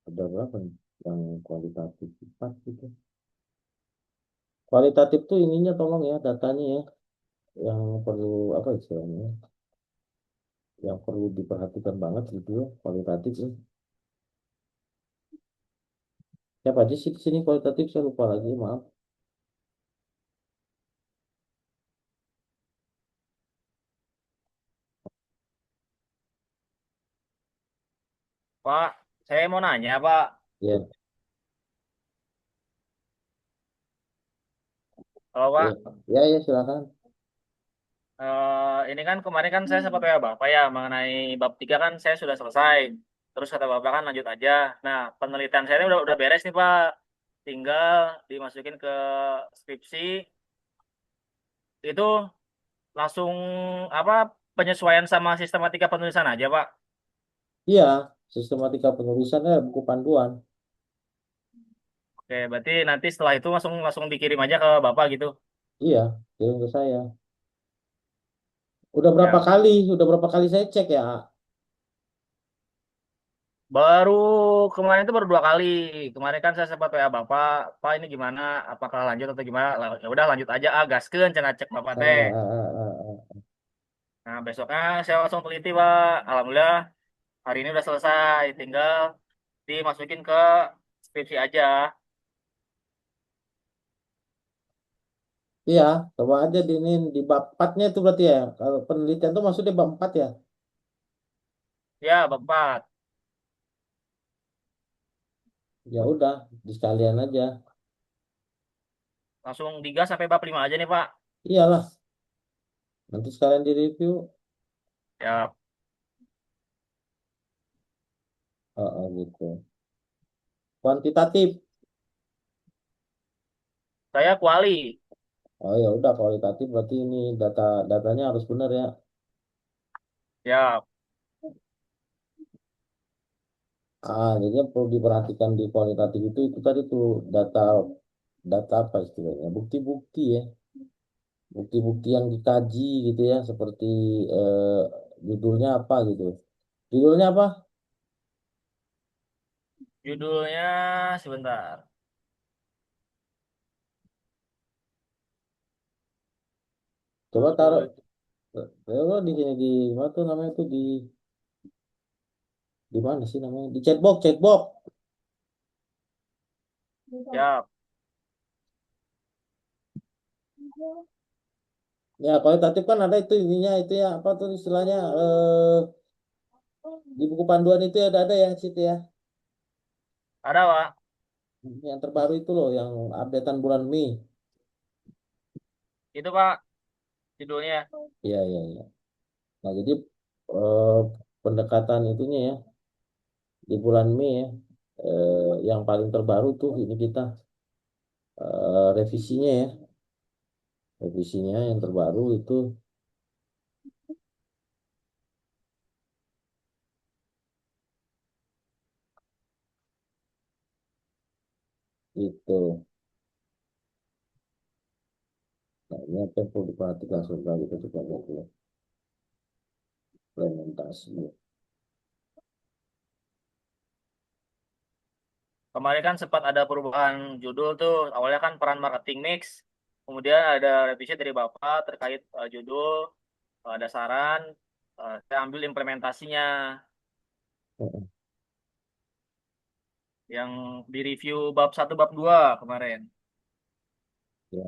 Ada berapa nih? Yang kualitatif empat gitu. Kualitatif tuh ininya tolong ya datanya ya. Yang perlu apa istilahnya? Yang perlu diperhatikan banget gitu ya. Kualitatif ya. Siapa aja sih di sini kualitatif saya lupa lagi maaf. Pak, saya mau nanya, Pak. Ya, Kalau ya, Pak, ya, ya silakan. ini kan kemarin kan saya sempat wa Bapak ya mengenai bab 3 kan saya sudah selesai. Terus kata Bapak kan lanjut aja. Nah, penelitian saya ini udah beres nih, Pak. Tinggal dimasukin ke skripsi. Itu langsung apa penyesuaian sama sistematika penulisan aja, Pak. Iya, sistematika penulisannya buku panduan. Oke, berarti nanti setelah itu langsung langsung dikirim aja ke Bapak gitu. Iya, kirim ke saya. Ya, Udah berapa kali saya cek ya. baru kemarin itu baru 2 kali. Kemarin kan saya sempat WA Bapak, Pak ini gimana? Apakah lanjut atau gimana? Ya udah lanjut aja, gaskeun cenah cek Bapak Eh, teh. eh, eh, eh. Nah, besoknya saya langsung teliti, Pak. Alhamdulillah hari ini udah selesai, tinggal dimasukin ke skripsi aja. Iya, coba aja di bab 4-nya itu berarti ya. Kalau penelitian itu maksudnya bab 4 ya. Ya, Bapak. Ya udah, di sekalian aja. Langsung digas sampai bab 5 aja nih, Pak. Iyalah, nanti sekalian di review. Ya, Gitu. Kuantitatif. Saya kuali. Oh ya udah kualitatif berarti ini datanya harus benar ya. Ya, Jadi yang perlu diperhatikan di kualitatif itu tadi tuh data data apa istilahnya? Bukti-bukti ya. Bukti-bukti yang dikaji gitu ya, seperti eh, judulnya apa gitu. Judulnya apa? judulnya sebentar. Coba taruh Judul coba di sini di mana tuh namanya tuh di mana sih namanya? Di chatbox, chatbox. ya, Ya, kualitatif kan ada itu ininya itu ya apa tuh istilahnya di buku panduan itu ya ada ya situ ya. ada Pak. Yang terbaru itu loh yang updatean bulan Mei. Itu Pak judulnya. Iya, iya, iya. Nah, jadi eh, pendekatan itunya ya di bulan Mei ya yang paling terbaru tuh ini kita revisinya ya. Revisinya yang terbaru itu. Nah, ini apa yang perlu diperhatikan surga gitu coba lihat dulu. Implementasi. Kemarin kan sempat ada perubahan judul tuh. Awalnya kan peran marketing mix. Kemudian ada revisi dari Bapak terkait judul, ada saran, saya ambil implementasinya yang di review bab satu bab 2 kemarin. Ya.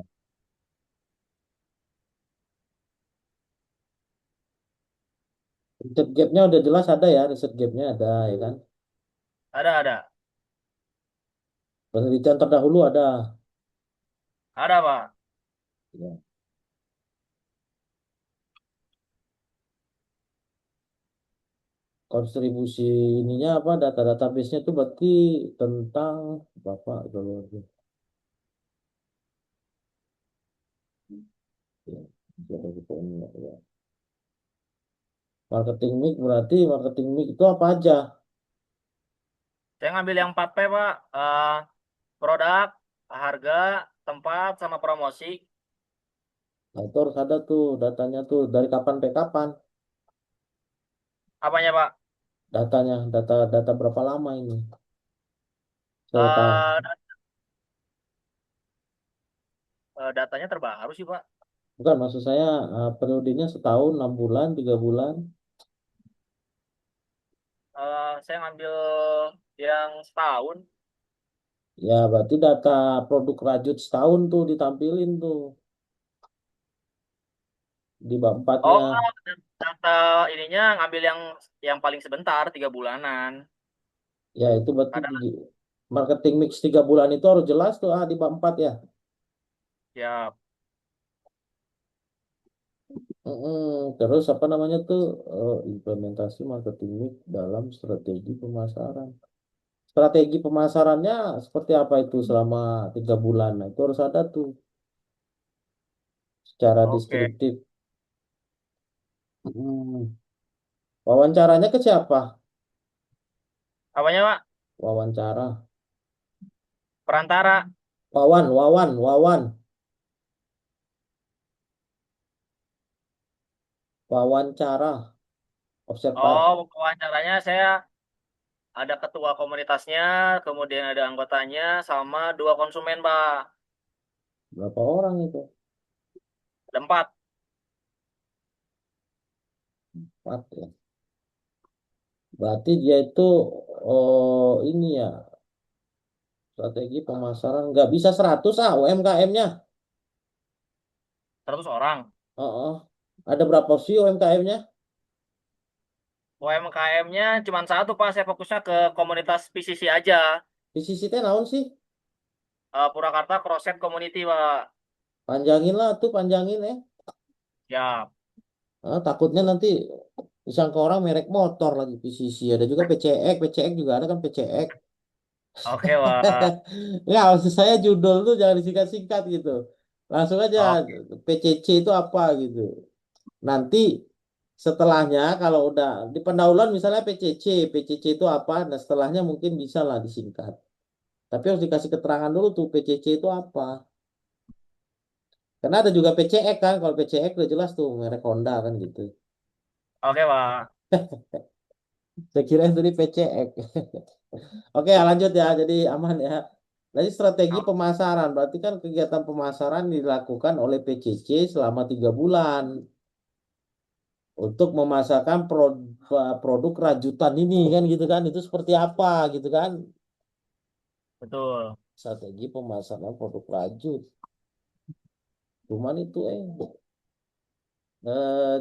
Riset gapnya udah jelas ada ya, riset gapnya ada ya kan. Ada, Penelitian terdahulu ada. ada Pak. Ya. Kontribusi ininya apa data database-nya itu berarti tentang Bapak kalau ya, siapa gitu ini ya. Marketing mix berarti marketing mix itu apa aja? Saya ngambil yang 4P Pak. Produk, harga, tempat, sama promosi. Nah, itu harus ada tuh datanya tuh dari kapan ke kapan. Apanya Pak? Datanya, data berapa lama ini? Setahun. Eh, datanya terbaru sih Pak. Bukan, maksud saya periodenya setahun, 6 bulan, 3 bulan. Saya ngambil yang setahun. Ya, berarti data produk rajut setahun tuh ditampilin tuh di bab Oh, 4-nya. data ininya ngambil yang paling sebentar, 3 bulanan. Ya, itu berarti Kadang di marketing mix 3 bulan itu harus jelas tuh di bab 4 ya. ya, Terus apa namanya tuh implementasi marketing mix dalam strategi pemasaran. Strategi pemasarannya seperti apa itu selama 3 bulan? Nah, itu harus ada tuh secara oke. deskriptif. Mm. Wawancaranya ke siapa? Apanya Pak? Wawancara. Perantara. Wawan. Wawancara. Observa. Oh, wawancaranya saya ada ketua komunitasnya, kemudian ada anggotanya, sama 2 konsumen Pak. Berapa orang itu? Ada 4. 4 ya. Berarti dia itu ini ya strategi pemasaran nggak bisa 100 UMKM-nya. 100 orang. Ada berapa sih UMKM-nya? UMKM-nya cuma satu Pak, saya fokusnya ke komunitas PCC aja. Di sisi teh naon sih? Purwakarta Crosset Community Pak. Panjangin lah tuh panjangin ya. Ya, Takutnya nanti disangka orang merek motor lagi PCC. Ada juga PCX juga ada kan PCX. Oke, Wak. Nggak, maksud saya judul tuh jangan disingkat-singkat gitu. Langsung aja Oke, PCC itu apa gitu. Nanti setelahnya kalau udah di pendahuluan misalnya PCC, PCC itu apa? Nah setelahnya mungkin bisa lah disingkat. Tapi harus dikasih keterangan dulu tuh PCC itu apa. Karena ada juga PCX kan. Kalau PCX udah jelas tuh merek Honda kan gitu. oke, Wak. Saya kira itu di PCX. Oke, ya, lanjut ya. Jadi aman ya. Jadi strategi Oke, pemasaran berarti kan kegiatan pemasaran dilakukan oleh PCC selama 3 bulan untuk memasarkan produk rajutan ini kan gitu kan. Itu seperti apa gitu kan? betul. Strategi pemasaran produk rajut. Cuman itu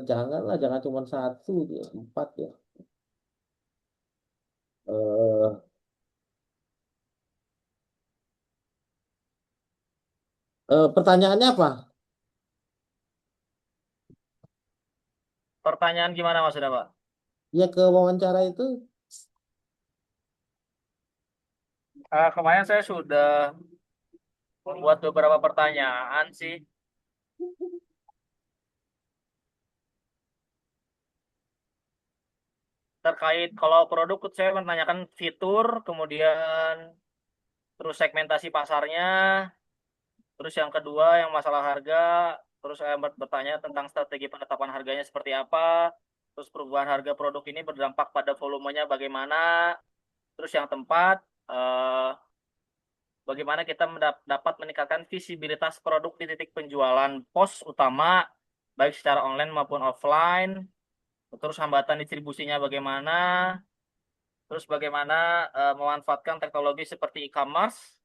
janganlah jangan cuma satu, ya, 4 ya. Eh, Pertanyaannya apa? Pertanyaan gimana maksudnya, Pak? Ya ke wawancara itu. Kemarin saya sudah membuat beberapa pertanyaan sih terkait kalau produk saya menanyakan fitur, kemudian terus segmentasi pasarnya, terus yang kedua yang masalah harga, terus saya bertanya tentang strategi penetapan harganya seperti apa, terus perubahan harga produk ini berdampak pada volumenya bagaimana, terus yang tempat eh, bagaimana kita dapat meningkatkan visibilitas produk di titik penjualan pos utama baik secara online maupun offline, terus hambatan distribusinya bagaimana, terus bagaimana memanfaatkan teknologi seperti e-commerce.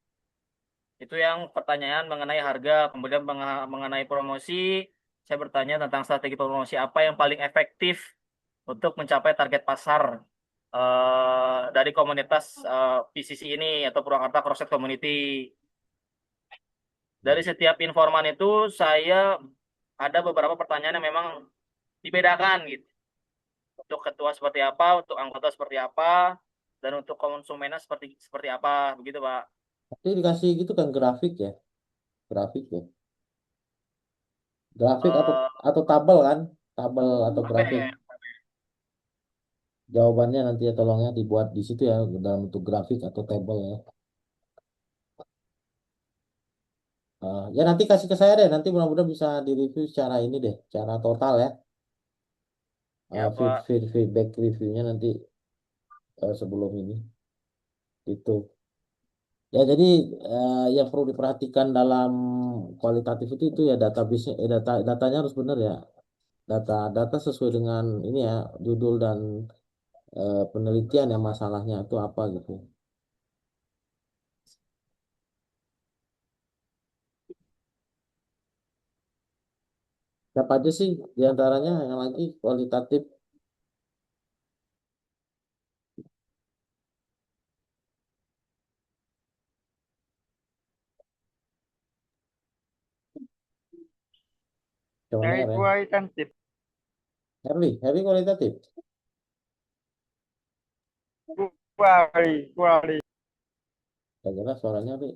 Itu yang pertanyaan mengenai harga, kemudian mengenai promosi, saya bertanya tentang strategi promosi apa yang paling efektif untuk mencapai target pasar dari komunitas PCC ini atau Purwakarta Crosset Community. Dari setiap informan itu saya ada beberapa pertanyaan yang memang dibedakan gitu. Untuk ketua seperti apa, untuk anggota seperti apa, dan untuk konsumennya seperti seperti apa, begitu Pak. Tapi dikasih gitu kan grafik ya. Grafik ya. Grafik Eh, atau tabel kan? Tabel atau apa grafik. ya? Jawabannya nanti ya tolongnya dibuat di situ ya dalam bentuk grafik atau tabel ya. Ya nanti kasih ke saya deh. Nanti mudah-mudahan bisa direview secara ini deh, secara total ya. Ya Pak. Feedback reviewnya nanti sebelum ini itu. Ya jadi yang perlu diperhatikan dalam kualitatif itu ya database datanya harus benar ya. Data sesuai dengan ini ya judul dan penelitian ya masalahnya itu apa gitu. Siapa aja sih diantaranya yang lagi kualitatif? Coba Dari ya. kualitatif. Herli kualitatif. Kuali. Gak jelas suaranya, Ri.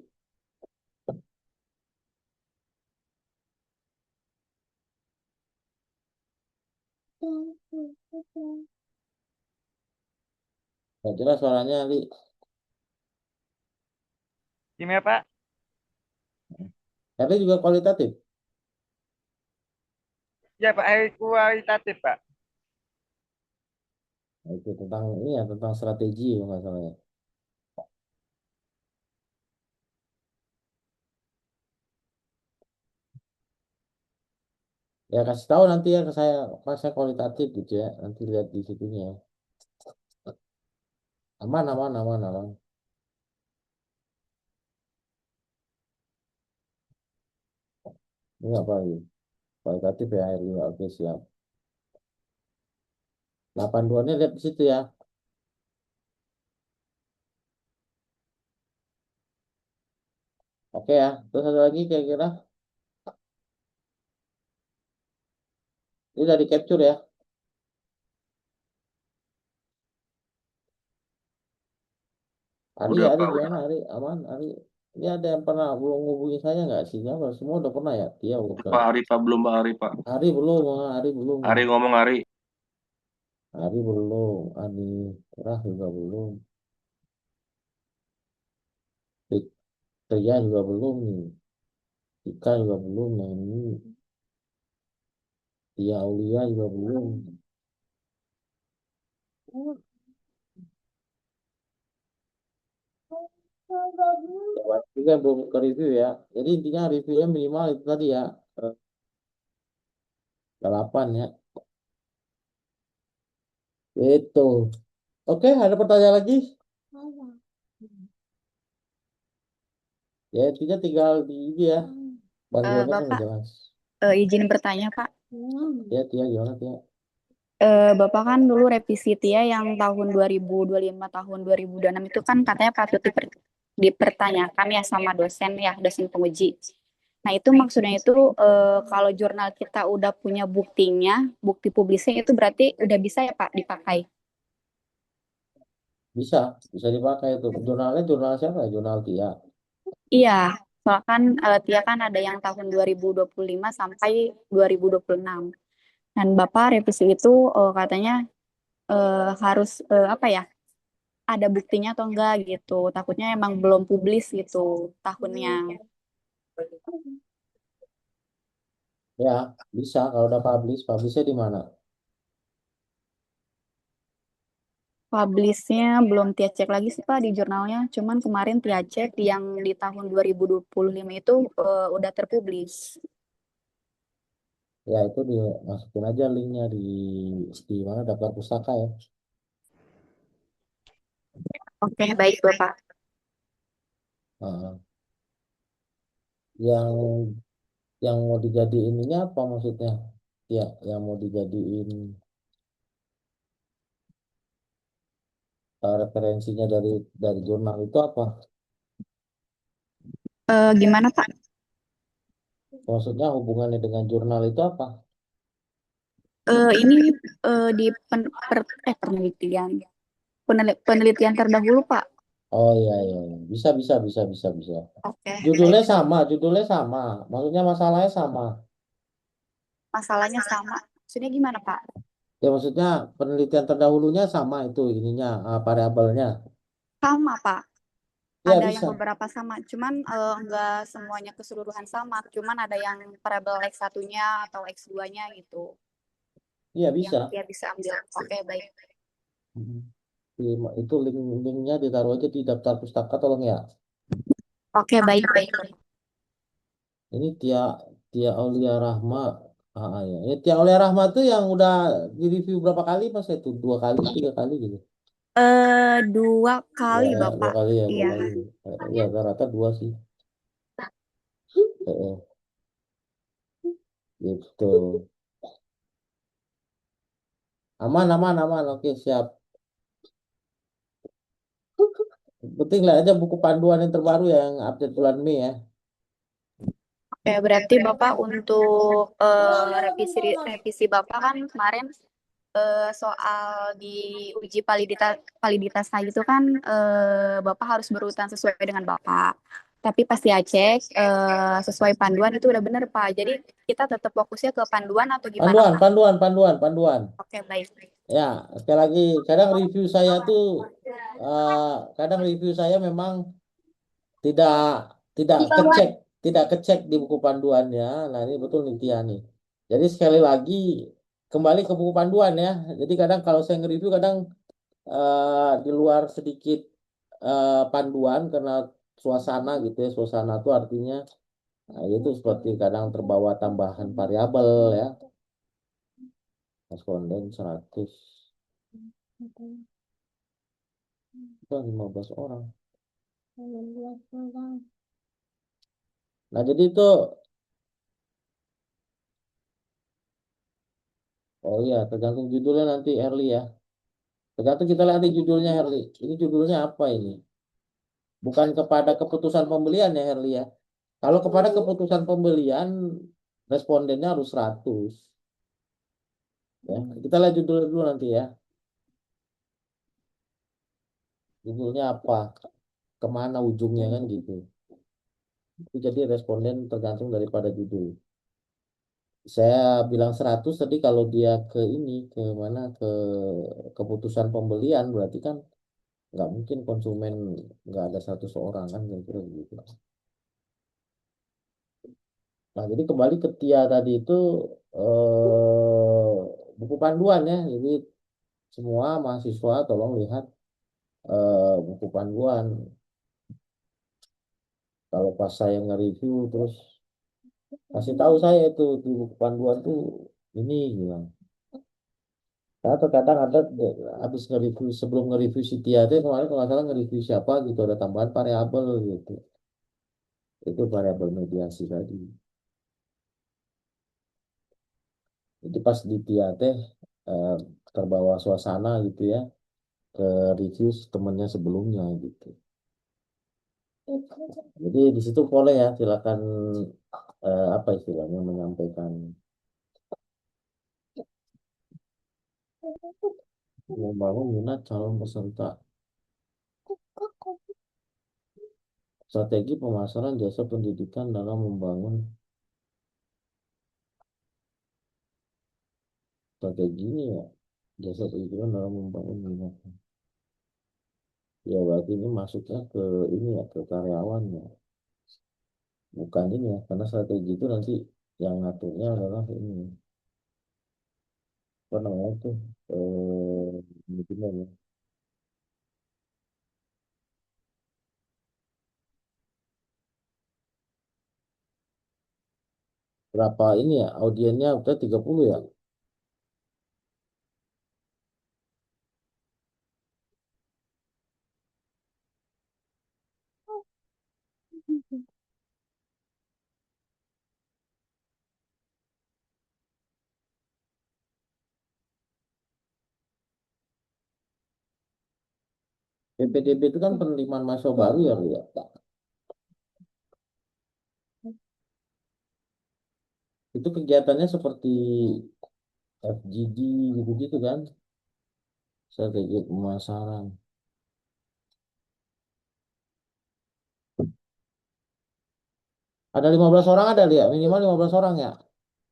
Gak jelas suaranya, Ri. Gimana Pak? Herli juga kualitatif. Ya Pak, dari kualitatif Pak. Nah, itu tentang ini ya tentang strategi ya masalahnya. Ya kasih tahu nanti ya ke saya pas saya kualitatif gitu ya. Nanti lihat di situnya. Aman, aman, aman, aman. Ini apa lagi? Kualitatif ya, Herli. Oke, siap. 82-nya lihat di situ ya. Oke ya. Terus ada lagi kira-kira. Ini udah di capture ya. Ari, Udah Ari Pak, udah. gimana Ari? Aman, Ari. Ini ada yang pernah belum ngubungi saya nggak sih? Apa semua udah pernah ya? Dia udah pernah. Pak Ari Pak belum Pak Ari Pak. Ari belum, Ari belum. Ari ngomong Ari. Ari belum, Ani Rah juga belum. Ria juga belum nih. Ika juga belum. Yang ini Tia Aulia juga belum. Ya, juga belum ke review ya. Jadi intinya reviewnya minimal itu tadi ya. 8 ya. Itu. Oke, ada pertanyaan lagi? Ya, intinya tinggal di ini ya. Bantuannya kan udah Bapak, jelas. izin bertanya, Pak. Ya, Tia gimana Tia? Bapak kan dulu revisi TIA yang tahun 2025, tahun 2026 itu kan katanya patut dipertanyakan ya sama dosen ya, dosen penguji. Nah, itu maksudnya itu kalau jurnal kita udah punya buktinya, bukti publisnya itu berarti udah bisa ya Pak dipakai? Bisa dipakai itu. Jurnalnya jurnal siapa ya? Jurnal Tia. Iya, soalnya kan TIA kan ada yang tahun 2025 sampai 2026. Dan Bapak revisi itu katanya harus apa ya? Ada buktinya atau enggak gitu. Takutnya emang belum publis gitu tahunnya. Ya, bisa kalau udah publish. Publishnya di mana? Publishnya belum Tia cek lagi sih Pak di jurnalnya. Cuman kemarin Tia cek yang di tahun 2025 itu udah terpublish. Ya, itu dimasukin aja linknya di mana daftar pustaka ya. Oke, baik Bapak. Nah, yang yang mau dijadiin ini apa maksudnya? Ya, yang mau dijadiin referensinya dari jurnal itu apa? Gimana Pak? Maksudnya hubungannya dengan jurnal itu apa? Ini di penelitian. Penelitian terdahulu Pak. Oh iya iya iya. Bisa bisa bisa bisa bisa. Oke, Judulnya baik. sama, judulnya sama. Maksudnya masalahnya sama. Masalahnya sama. Maksudnya gimana Pak? Ya maksudnya penelitian terdahulunya sama itu ininya variabelnya. Sama Pak. Ya Ada yang bisa. beberapa sama, cuman enggak semuanya keseluruhan sama. Cuman ada yang variabel X1-nya atau X2-nya gitu. Iya Yang bisa. dia bisa ambil. Oke, baik. Mhm. Itu linknya ditaruh aja di daftar pustaka tolong ya. Oke, baik, baik. Ini Tia Tia Aulia Rahma. Ya. Ini Tia Aulia Rahma tuh yang udah di review berapa kali mas itu? 2 kali, 3 kali gitu. 2 kali, Ya, 2 Bapak. kali ya, 2 Iya. kali. Ya, rata-rata 2 sih. Gitu. Aman, aman, aman. Oke, siap. Penting lah aja buku panduan yang terbaru yang update bulan Mei ya. Oke, berarti Bapak untuk revisi revisi Bapak kan kemarin soal di uji validitas tadi itu kan Bapak harus berurutan sesuai dengan Bapak. Tapi pasti cek sesuai panduan itu udah bener Pak. Jadi kita tetap fokusnya ke panduan atau gimana Panduan, Pak? panduan, panduan, panduan. Oke, baik. Ya, sekali lagi, kadang review saya tuh, kadang review saya memang tidak tidak kecek, tidak kecek di buku panduannya. Nah, ini betul nih Tia nih. Jadi sekali lagi kembali ke buku panduan ya. Jadi kadang kalau saya nge-review kadang di luar sedikit panduan karena suasana gitu ya. Suasana itu artinya itu seperti kadang terbawa tambahan variabel ya. Responden 100. Itu 15 orang. Nah, jadi itu oh iya, tergantung judulnya nanti Herli ya. Tergantung kita lihat nanti judulnya Herli. Ini judulnya apa ini? Bukan kepada keputusan pembelian ya Herli ya. Kalau kepada keputusan pembelian respondennya harus 100. Ya, kita lihat judulnya dulu nanti ya. Judulnya apa? kemana ujungnya kan gitu. Itu jadi responden tergantung daripada judul. Saya bilang 100 tadi kalau dia ke ini ke mana ke keputusan pembelian berarti kan nggak mungkin konsumen nggak ada 100 orang kan kira-kira gitu. Nah jadi kembali ke Tia tadi itu buku panduan ya. Jadi semua mahasiswa tolong lihat buku panduan. Kalau pas saya nge-review terus kasih tahu saya itu di buku panduan tuh ini bilang. Karena terkadang ada habis nge-review sebelum nge-review si Tia itu kemarin kalau nggak salah nge-review siapa gitu ada tambahan variabel gitu. Itu variabel mediasi tadi. Jadi pas di Tia teh eh, terbawa suasana gitu ya ke review temennya sebelumnya gitu. Jadi di situ boleh ya silakan apa istilahnya menyampaikan membangun minat calon peserta strategi pemasaran jasa pendidikan dalam membangun strategi ini ya jasa pendidikan dalam membangun minat. Ya berarti ini masuknya ke ini ya ke karyawan ya bukan ini ya karena strategi itu nanti yang ngaturnya adalah ini apa namanya tuh manajemen ya. Berapa ini ya audiennya udah 30 ya. PPDB itu kan penerimaan mahasiswa baru ya, Ru, ya. Itu kegiatannya seperti FGD gitu-gitu kan, strategi pemasaran. Ada 15 orang ada ya, minimal 15 orang ya.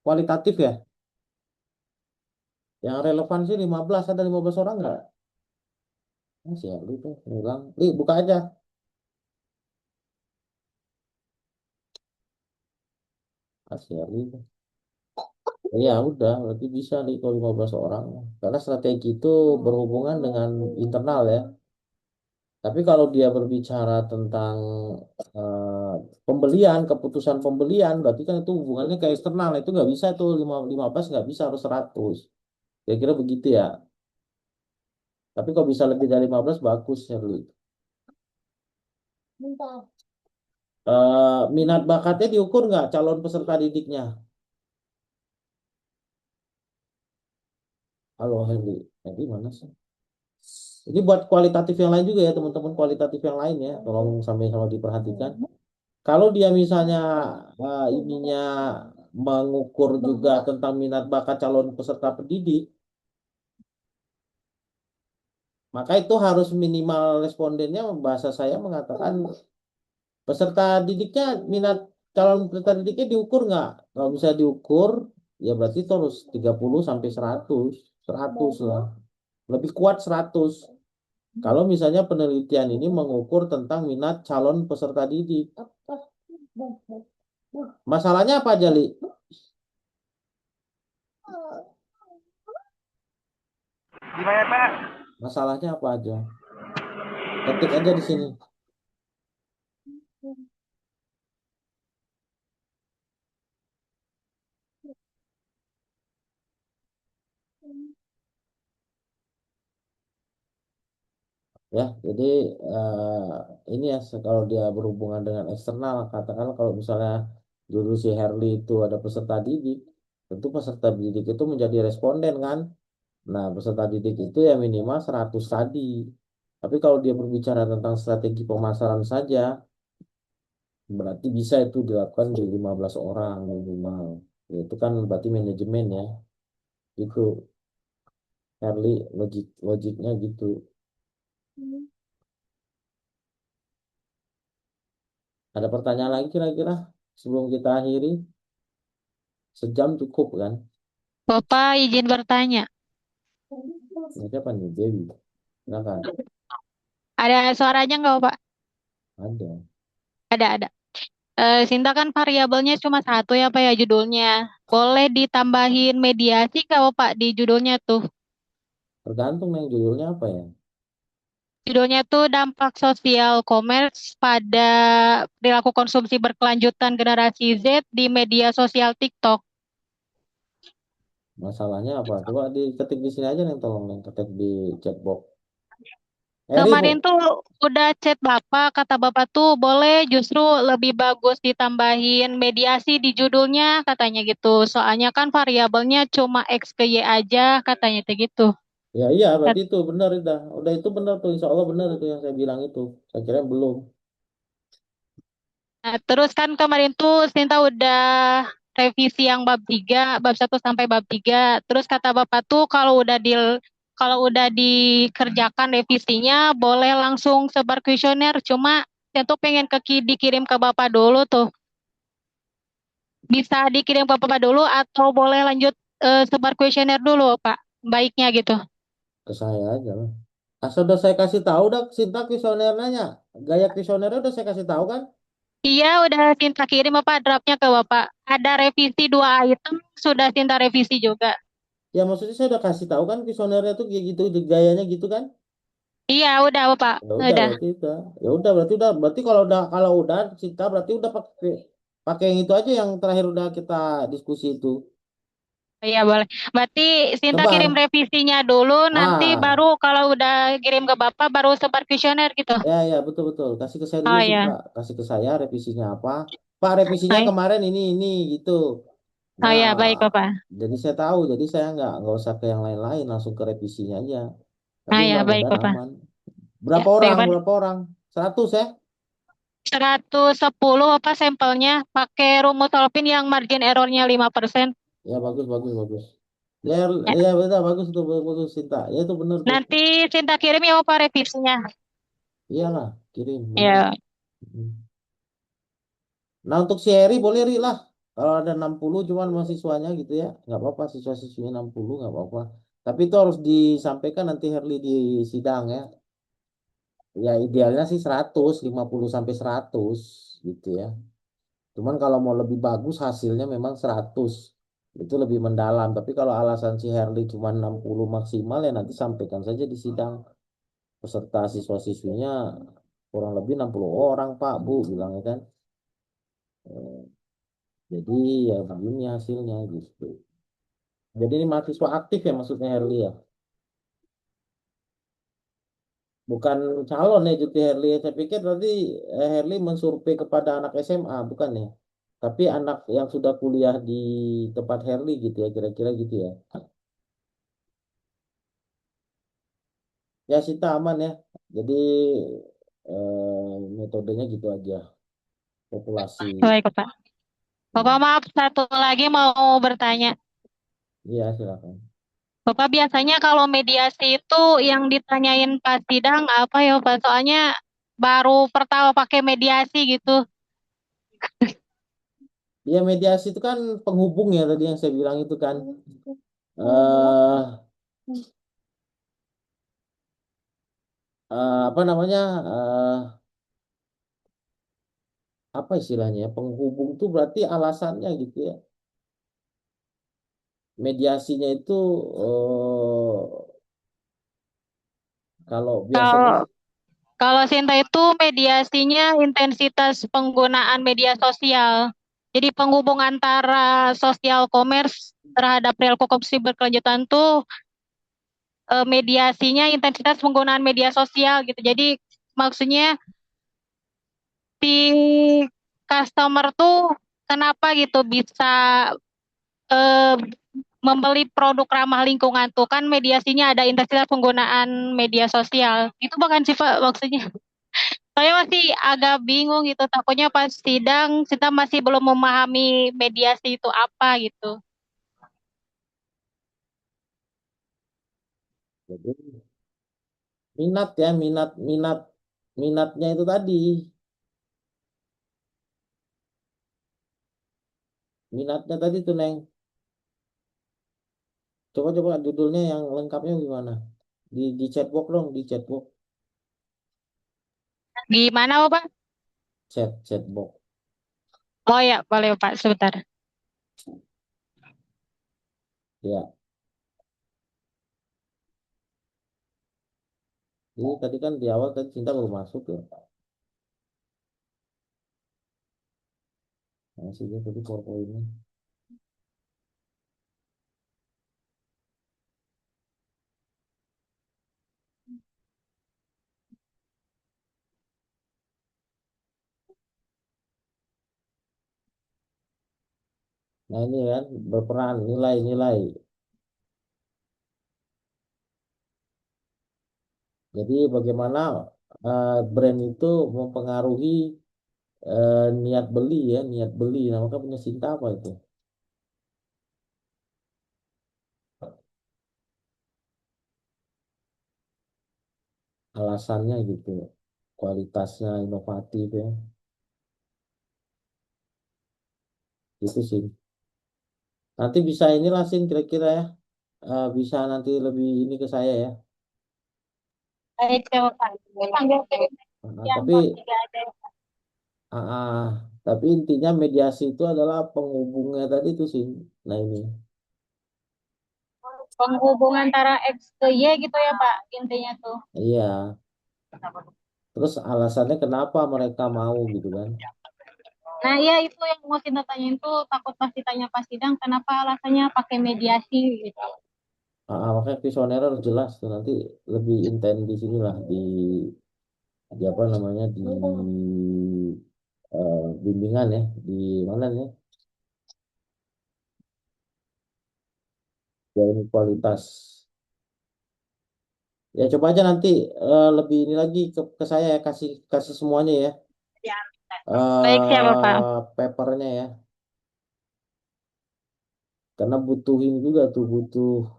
Kualitatif ya. Yang relevan sih 15, ada 15 orang nggak? Masih ya, lu tuh bilang, buka aja. Masih ya, lu. Ya udah, berarti bisa nih kalau 15 orang. Karena strategi itu berhubungan dengan internal ya. Tapi kalau dia berbicara tentang eh, pembelian, keputusan pembelian, berarti kan itu hubungannya ke eksternal. Itu nggak bisa tuh 15 nggak bisa harus 100. Kira-kira begitu ya. Tapi kalau bisa lebih dari 15 bagus ya. Minat bakatnya diukur nggak calon peserta didiknya? Halo Henry, Henry mana sih? Ini buat kualitatif yang lain juga ya teman-teman kualitatif yang lain ya, tolong sama-sama diperhatikan. Kalau dia misalnya ininya mengukur juga tentang minat bakat calon peserta pendidik, maka itu harus minimal respondennya bahasa saya mengatakan peserta didiknya minat calon peserta didiknya diukur nggak? Kalau bisa diukur, ya berarti itu harus 30 sampai 100, 100 lah. Lebih kuat 100. Kalau misalnya penelitian ini mengukur tentang minat calon peserta didik. Masalahnya apa aja, Li? Gimana Pak? Masalahnya apa aja? Ketik aja di sini. Ya, jadi ini ya kalau dia berhubungan dengan eksternal, katakan kalau misalnya dulu si Herli itu ada peserta didik, tentu peserta didik itu menjadi responden kan. Nah, peserta didik itu ya minimal 100 tadi. Tapi kalau dia berbicara tentang strategi pemasaran saja, berarti bisa itu dilakukan di 15 orang minimal. Ya, itu kan berarti manajemen ya. Itu Herli, logiknya gitu. Ada pertanyaan lagi kira-kira sebelum kita akhiri? Sejam cukup kan? Bapak izin bertanya. Ini siapa nih, Dewi? Silakan. Ada suaranya nggak, Bapak? Ada. Ada. Sinta kan variabelnya cuma satu ya, Pak ya judulnya. Boleh ditambahin mediasi nggak, Bapak, di judulnya tuh? Tergantung yang judulnya apa ya. Judulnya tuh dampak sosial commerce pada perilaku konsumsi berkelanjutan generasi Z di media sosial TikTok. Masalahnya apa? Coba diketik di sini aja nih, tolong nih, ketik di chat box. Eri, Kemarin tuh udah chat Bapak, kata Bapak tuh boleh justru lebih bagus ditambahin mediasi di judulnya, katanya gitu. Soalnya kan variabelnya cuma X ke Y aja, katanya tuh gitu. ya iya berarti itu benar udah itu benar tuh, insya Allah benar itu yang saya bilang itu. Saya kira belum. Nah, terus kan kemarin tuh Sinta udah revisi yang bab 3, bab 1 sampai bab 3. Terus kata Bapak tuh kalau udah dikerjakan revisinya boleh langsung sebar kuesioner. Cuma saya tuh pengen dikirim ke Bapak dulu tuh. Bisa dikirim ke Bapak dulu atau boleh lanjut sebar kuesioner dulu, Pak? Baiknya gitu. Ke saya aja lah. Sudah saya kasih tahu dah Sinta kuesionernya. Gaya kuesionernya udah saya kasih tahu kan? Iya, udah Sinta kirim Bapak draftnya ke Bapak. Ada revisi 2 item, sudah Sinta revisi juga. Ya maksudnya saya udah kasih tahu kan kuesionernya tuh kayak gitu, gayanya gitu kan? Iya, udah Bapak. Ya udah Udah. berarti udah. Ya udah berarti kalau udah Sinta berarti udah pakai pakai yang itu aja yang terakhir udah kita diskusi itu. Iya boleh. Berarti Sinta kirim Sebar. revisinya dulu, nanti Ah, baru kalau udah kirim ke Bapak baru sebar kuesioner gitu. ya betul betul. Kasih ke saya dulu Oh sih ya. Pak. Kasih ke saya revisinya apa? Pak Oh revisinya ya, kemarin ini gitu. oh Nah, ya, baik Bapak. jadi saya tahu. Jadi saya nggak usah ke yang lain-lain, langsung ke revisinya aja. Tapi Oh ya, baik mudah-mudahan Bapak. aman. Ya, Berapa baik orang? Bapak. Berapa orang? 100 ya? 110 Bapak sampelnya pakai rumus Solvin yang margin errornya 5%. Ya bagus bagus bagus. Ya Ya. ya betul bagus itu bagus Sinta. Ya itu benar tuh. Nanti Sinta kirim ya Bapak revisinya. Iyalah kirim benar. Ya. Hmm. Nah untuk si Heri boleh Ri lah. Kalau ada 60 cuman mahasiswanya gitu ya. Nggak apa-apa siswa-siswinya 60 nggak apa-apa. Tapi itu harus disampaikan nanti Herli di sidang ya. Ya idealnya sih 100 50 sampai 100 gitu ya. Cuman kalau mau lebih bagus hasilnya memang 100. Itu lebih mendalam. Tapi kalau alasan si Herli cuma 60 maksimal ya nanti sampaikan saja di sidang. Peserta siswa-siswinya kurang lebih 60 orang Pak Bu bilangnya kan. Eh, Jadi ya begini hasilnya gitu. Jadi ini mahasiswa aktif ya maksudnya Herli ya. Bukan calon ya Juti Herli. Saya pikir tadi Herli mensurvei kepada anak SMA bukan ya. Tapi anak yang sudah kuliah di tempat Herli gitu ya kira-kira gitu ya. Ya Sita aman ya. Jadi metodenya gitu aja. Populasi. Baik Bapak. Bapak maaf satu lagi mau bertanya. Iya silakan. Bapak biasanya kalau mediasi itu yang ditanyain pas sidang apa ya Pak? Soalnya baru pertama pakai mediasi gitu. Ya mediasi itu kan penghubung ya tadi yang saya bilang itu kan. eh Apa namanya? Apa istilahnya? Penghubung tuh berarti alasannya gitu ya. Mediasinya itu kalau biasanya Kalau kalau Sinta itu mediasinya intensitas penggunaan media sosial. Jadi penghubung antara sosial commerce terhadap perilaku konsumsi berkelanjutan tuh mediasinya intensitas penggunaan media sosial gitu. Jadi maksudnya si customer tuh kenapa gitu bisa eh, membeli produk ramah lingkungan tuh kan mediasinya ada intensitas penggunaan media sosial. Itu bukan sih Pak maksudnya. Saya masih agak bingung gitu, takutnya pas sidang kita masih belum memahami mediasi itu apa gitu. jadi minat ya minatnya itu tadi minatnya tadi tuh Neng. Coba judulnya yang lengkapnya gimana? Di chatbox dong, di chatbox, Gimana, Bapak? chatbox. Oh ya, boleh Pak, sebentar. Ya, ini tadi kan di awal tadi Cinta baru masuk ya. Masih dia tadi PowerPoint-nya. Nah ini kan berperan nilai-nilai. Jadi bagaimana brand itu mempengaruhi niat beli ya, niat beli. Nah, maka punya Sinta apa itu? Alasannya gitu, kualitasnya inovatif ya. Itu sih. Nanti bisa inilah Sin kira-kira ya. Bisa nanti lebih ini ke saya ya. Baik, Bapak. Panggil yang Tapi bab 3 aja. ah, ah, tapi intinya mediasi itu adalah penghubungnya tadi tuh sih. Nah ini. Penghubung antara X ke Y gitu ya, Pak, intinya tuh. Iya. Terus alasannya kenapa mereka mau gitu kan? Nah, iya itu yang mau Sinta tanyain tuh, takut pasti tanya pas sidang, kenapa alasannya pakai mediasi gitu. Makanya visioner harus jelas tuh nanti lebih intens di sini lah di apa namanya di bimbingan ya di mana nih dari kualitas ya coba aja nanti lebih ini lagi ke saya ya kasih kasih semuanya ya Baik, siapa Pak? papernya ya karena butuhin juga tuh butuh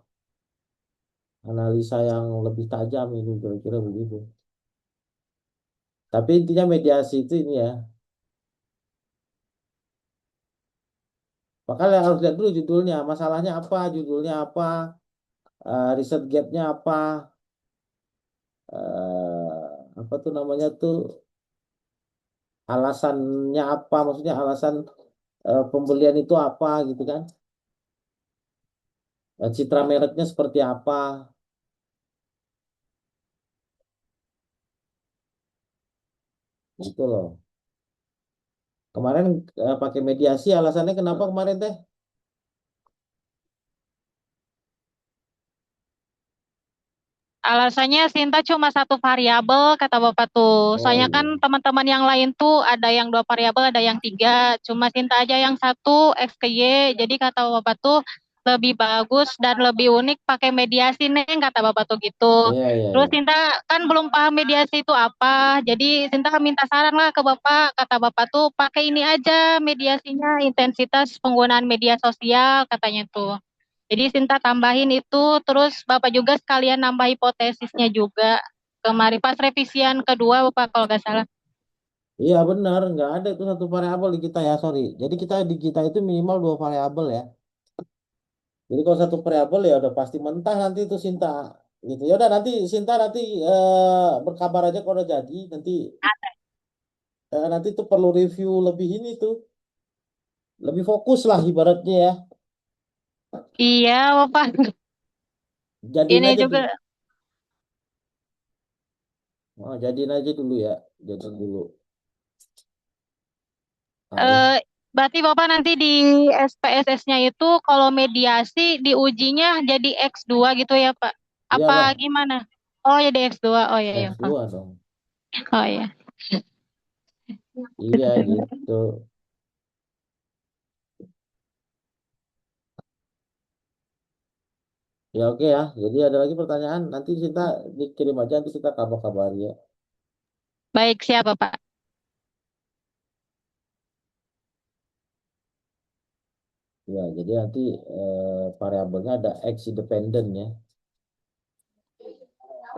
analisa yang lebih tajam ini kira-kira begitu tapi intinya mediasi itu ini ya makanya harus lihat dulu judulnya masalahnya apa judulnya apa riset gapnya apa apa tuh namanya tuh alasannya apa maksudnya alasan pembelian itu apa gitu kan. Citra mereknya seperti apa gitu loh. Kemarin pakai mediasi alasannya kenapa kemarin teh? Alasannya Sinta cuma satu variabel, kata Bapak tuh. Oh Soalnya iya. kan teman-teman yang lain tuh ada yang 2 variabel, ada yang 3. Cuma Sinta aja yang 1, X ke Y. Jadi kata Bapak tuh lebih bagus dan lebih unik pakai mediasi, Neng, kata Bapak tuh gitu. Iya iya Terus iya. Sinta kan belum paham mediasi itu apa. Jadi Sinta minta saran lah ke Bapak. Kata Bapak tuh pakai ini aja mediasinya, intensitas penggunaan media sosial, katanya tuh. Jadi Sinta tambahin itu, terus Bapak juga sekalian nambah hipotesisnya juga. Kemarin pas revisian kedua Bapak kalau nggak salah. Iya benar nggak ada itu satu variabel di kita ya sorry. Jadi kita di kita itu minimal 2 variabel ya. Jadi kalau satu variabel ya udah pasti mentah nanti itu Sinta gitu. Ya udah nanti Sinta nanti berkabar aja kalau udah jadi nanti nanti tuh perlu review lebih ini tuh lebih fokus lah ibaratnya ya. Iya Bapak. Jadiin Ini aja juga dulu. Oh, jadiin aja dulu ya. Jadiin dulu. Nah, eh, berarti Bapak nanti di SPSS-nya itu kalau mediasi diujinya jadi X2 gitu ya Pak? Apa iyalah gimana? Oh ya di X2. Oh ya ya Pak. X2 dong. Oh ya. Iya gitu. Ya oke ya. Jadi ada lagi pertanyaan. Nanti kita dikirim aja nanti kita kabar-kabari ya. Baik siapa Pak? Ya, jadi nanti variabelnya ada X independen ya.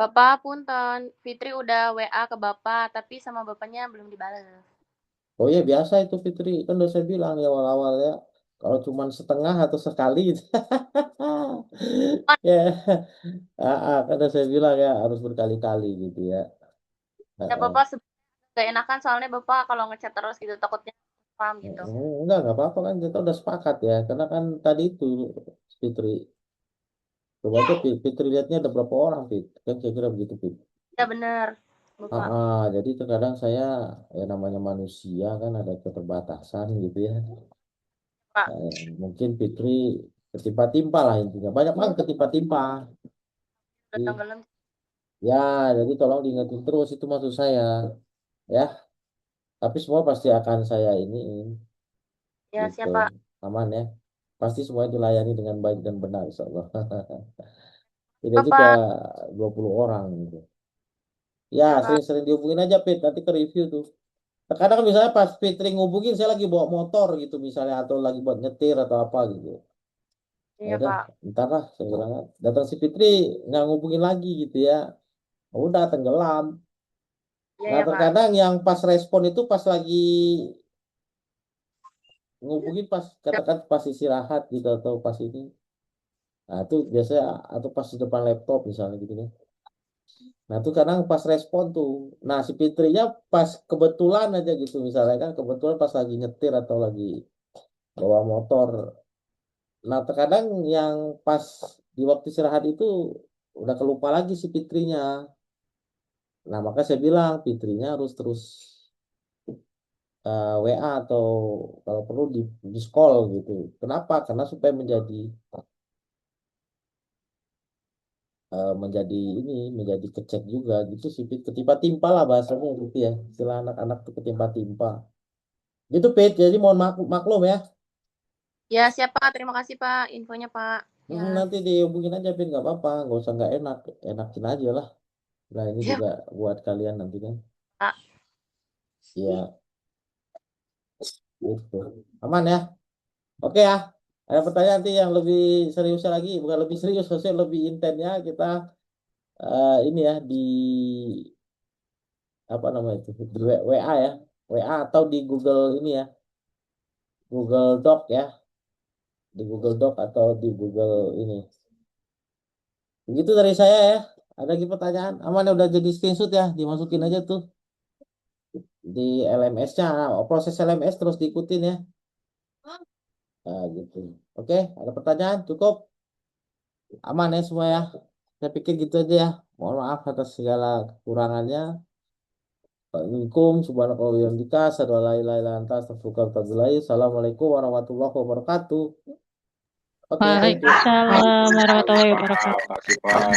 Bapak punten, Fitri udah WA ke Bapak, tapi sama Bapaknya belum dibalas. Oh iya biasa itu Fitri. Kan udah saya bilang ya awal-awal ya. Kalau cuma setengah atau sekali gitu. Kan Ya, karena saya bilang ya harus berkali-kali gitu ya. ya Ah. Bapak gak enakan soalnya Bapak kalau ngechat terus gitu takutnya paham gitu. Enggak apa-apa kan kita udah sepakat ya. Karena kan tadi itu Fitri, coba aja Fitri lihatnya ada berapa orang Fit, kan kira-kira begitu Fit. Ya bener Bapak. Jadi terkadang saya ya namanya manusia kan ada keterbatasan gitu ya. Pak, Mungkin Fitri ketimpa-timpa lah intinya. Banyak banget ketimpa-timpa. udah Jadi, tenggelam. ya, jadi tolong diingetin terus itu maksud saya ya. Tapi semua pasti akan saya iniin Ya gitu. siapa? Aman ya. Pasti semua dilayani dengan baik dan benar insya Allah. Tidak juga Bapak, 20 orang gitu. Ya, ya Pak. sering-sering dihubungin aja Pit, nanti ke review tuh. Kadang misalnya pas Fitri ngubungin saya lagi bawa motor gitu misalnya atau lagi buat nyetir atau apa gitu. Ya Iya udah, Pak. ntar lah saya bilang datang si Fitri nggak ngubungin lagi gitu ya. Udah tenggelam. Iya Nah ya Pak. terkadang yang pas respon itu pas lagi ngubungin pas katakan pas istirahat gitu atau pas ini. Nah itu biasanya atau pas di depan laptop misalnya gitu kan. Nah itu kadang pas respon tuh. Nah si Fitrinya pas kebetulan aja gitu misalnya kan kebetulan pas lagi nyetir atau lagi bawa motor. Nah terkadang yang pas di waktu istirahat itu udah kelupa lagi si Fitrinya. Nah maka saya bilang Fitrinya harus terus WA atau kalau perlu di call gitu. Kenapa? Karena supaya menjadi ini menjadi kecek juga gitu sih Pit. Ketimpa-timpa lah bahasanya gitu ya. Istilah anak-anak tuh ketimpa-timpa. Gitu Pit. Jadi mohon maklum ya. Ya siapa? Terima kasih Pak infonya Pak. Ya. Nanti dihubungin aja Pit nggak apa-apa. Nggak usah nggak enak. Enakin aja lah. Nah ini Ya juga buat kalian nanti kan. Pak. Iya gitu. Aman ya. Oke ya. Ada pertanyaan nanti yang lebih serius lagi, bukan lebih serius, maksudnya lebih intennya kita ini ya di apa namanya itu di WA ya, WA atau di Google ini ya, Google Doc ya, di Google Doc atau di Google ini. Begitu dari saya ya. Ada lagi pertanyaan? Aman ya udah jadi screenshot ya, dimasukin aja tuh di LMS-nya. Nah, proses LMS terus diikutin ya. Nah, gitu. Oke, ada pertanyaan? Cukup? Aman ya semua ya. Saya pikir gitu aja ya. Mohon maaf atas segala kekurangannya. Waalaikumsalam subhanallahi wa bihamdika asyhadu an la ilaha illa anta astaghfiruka wa atubu ilaik. Assalamualaikum warahmatullahi wabarakatuh. Oke, thank you. Waalaikumsalam warahmatullahi wabarakatuh. Makasih Pak.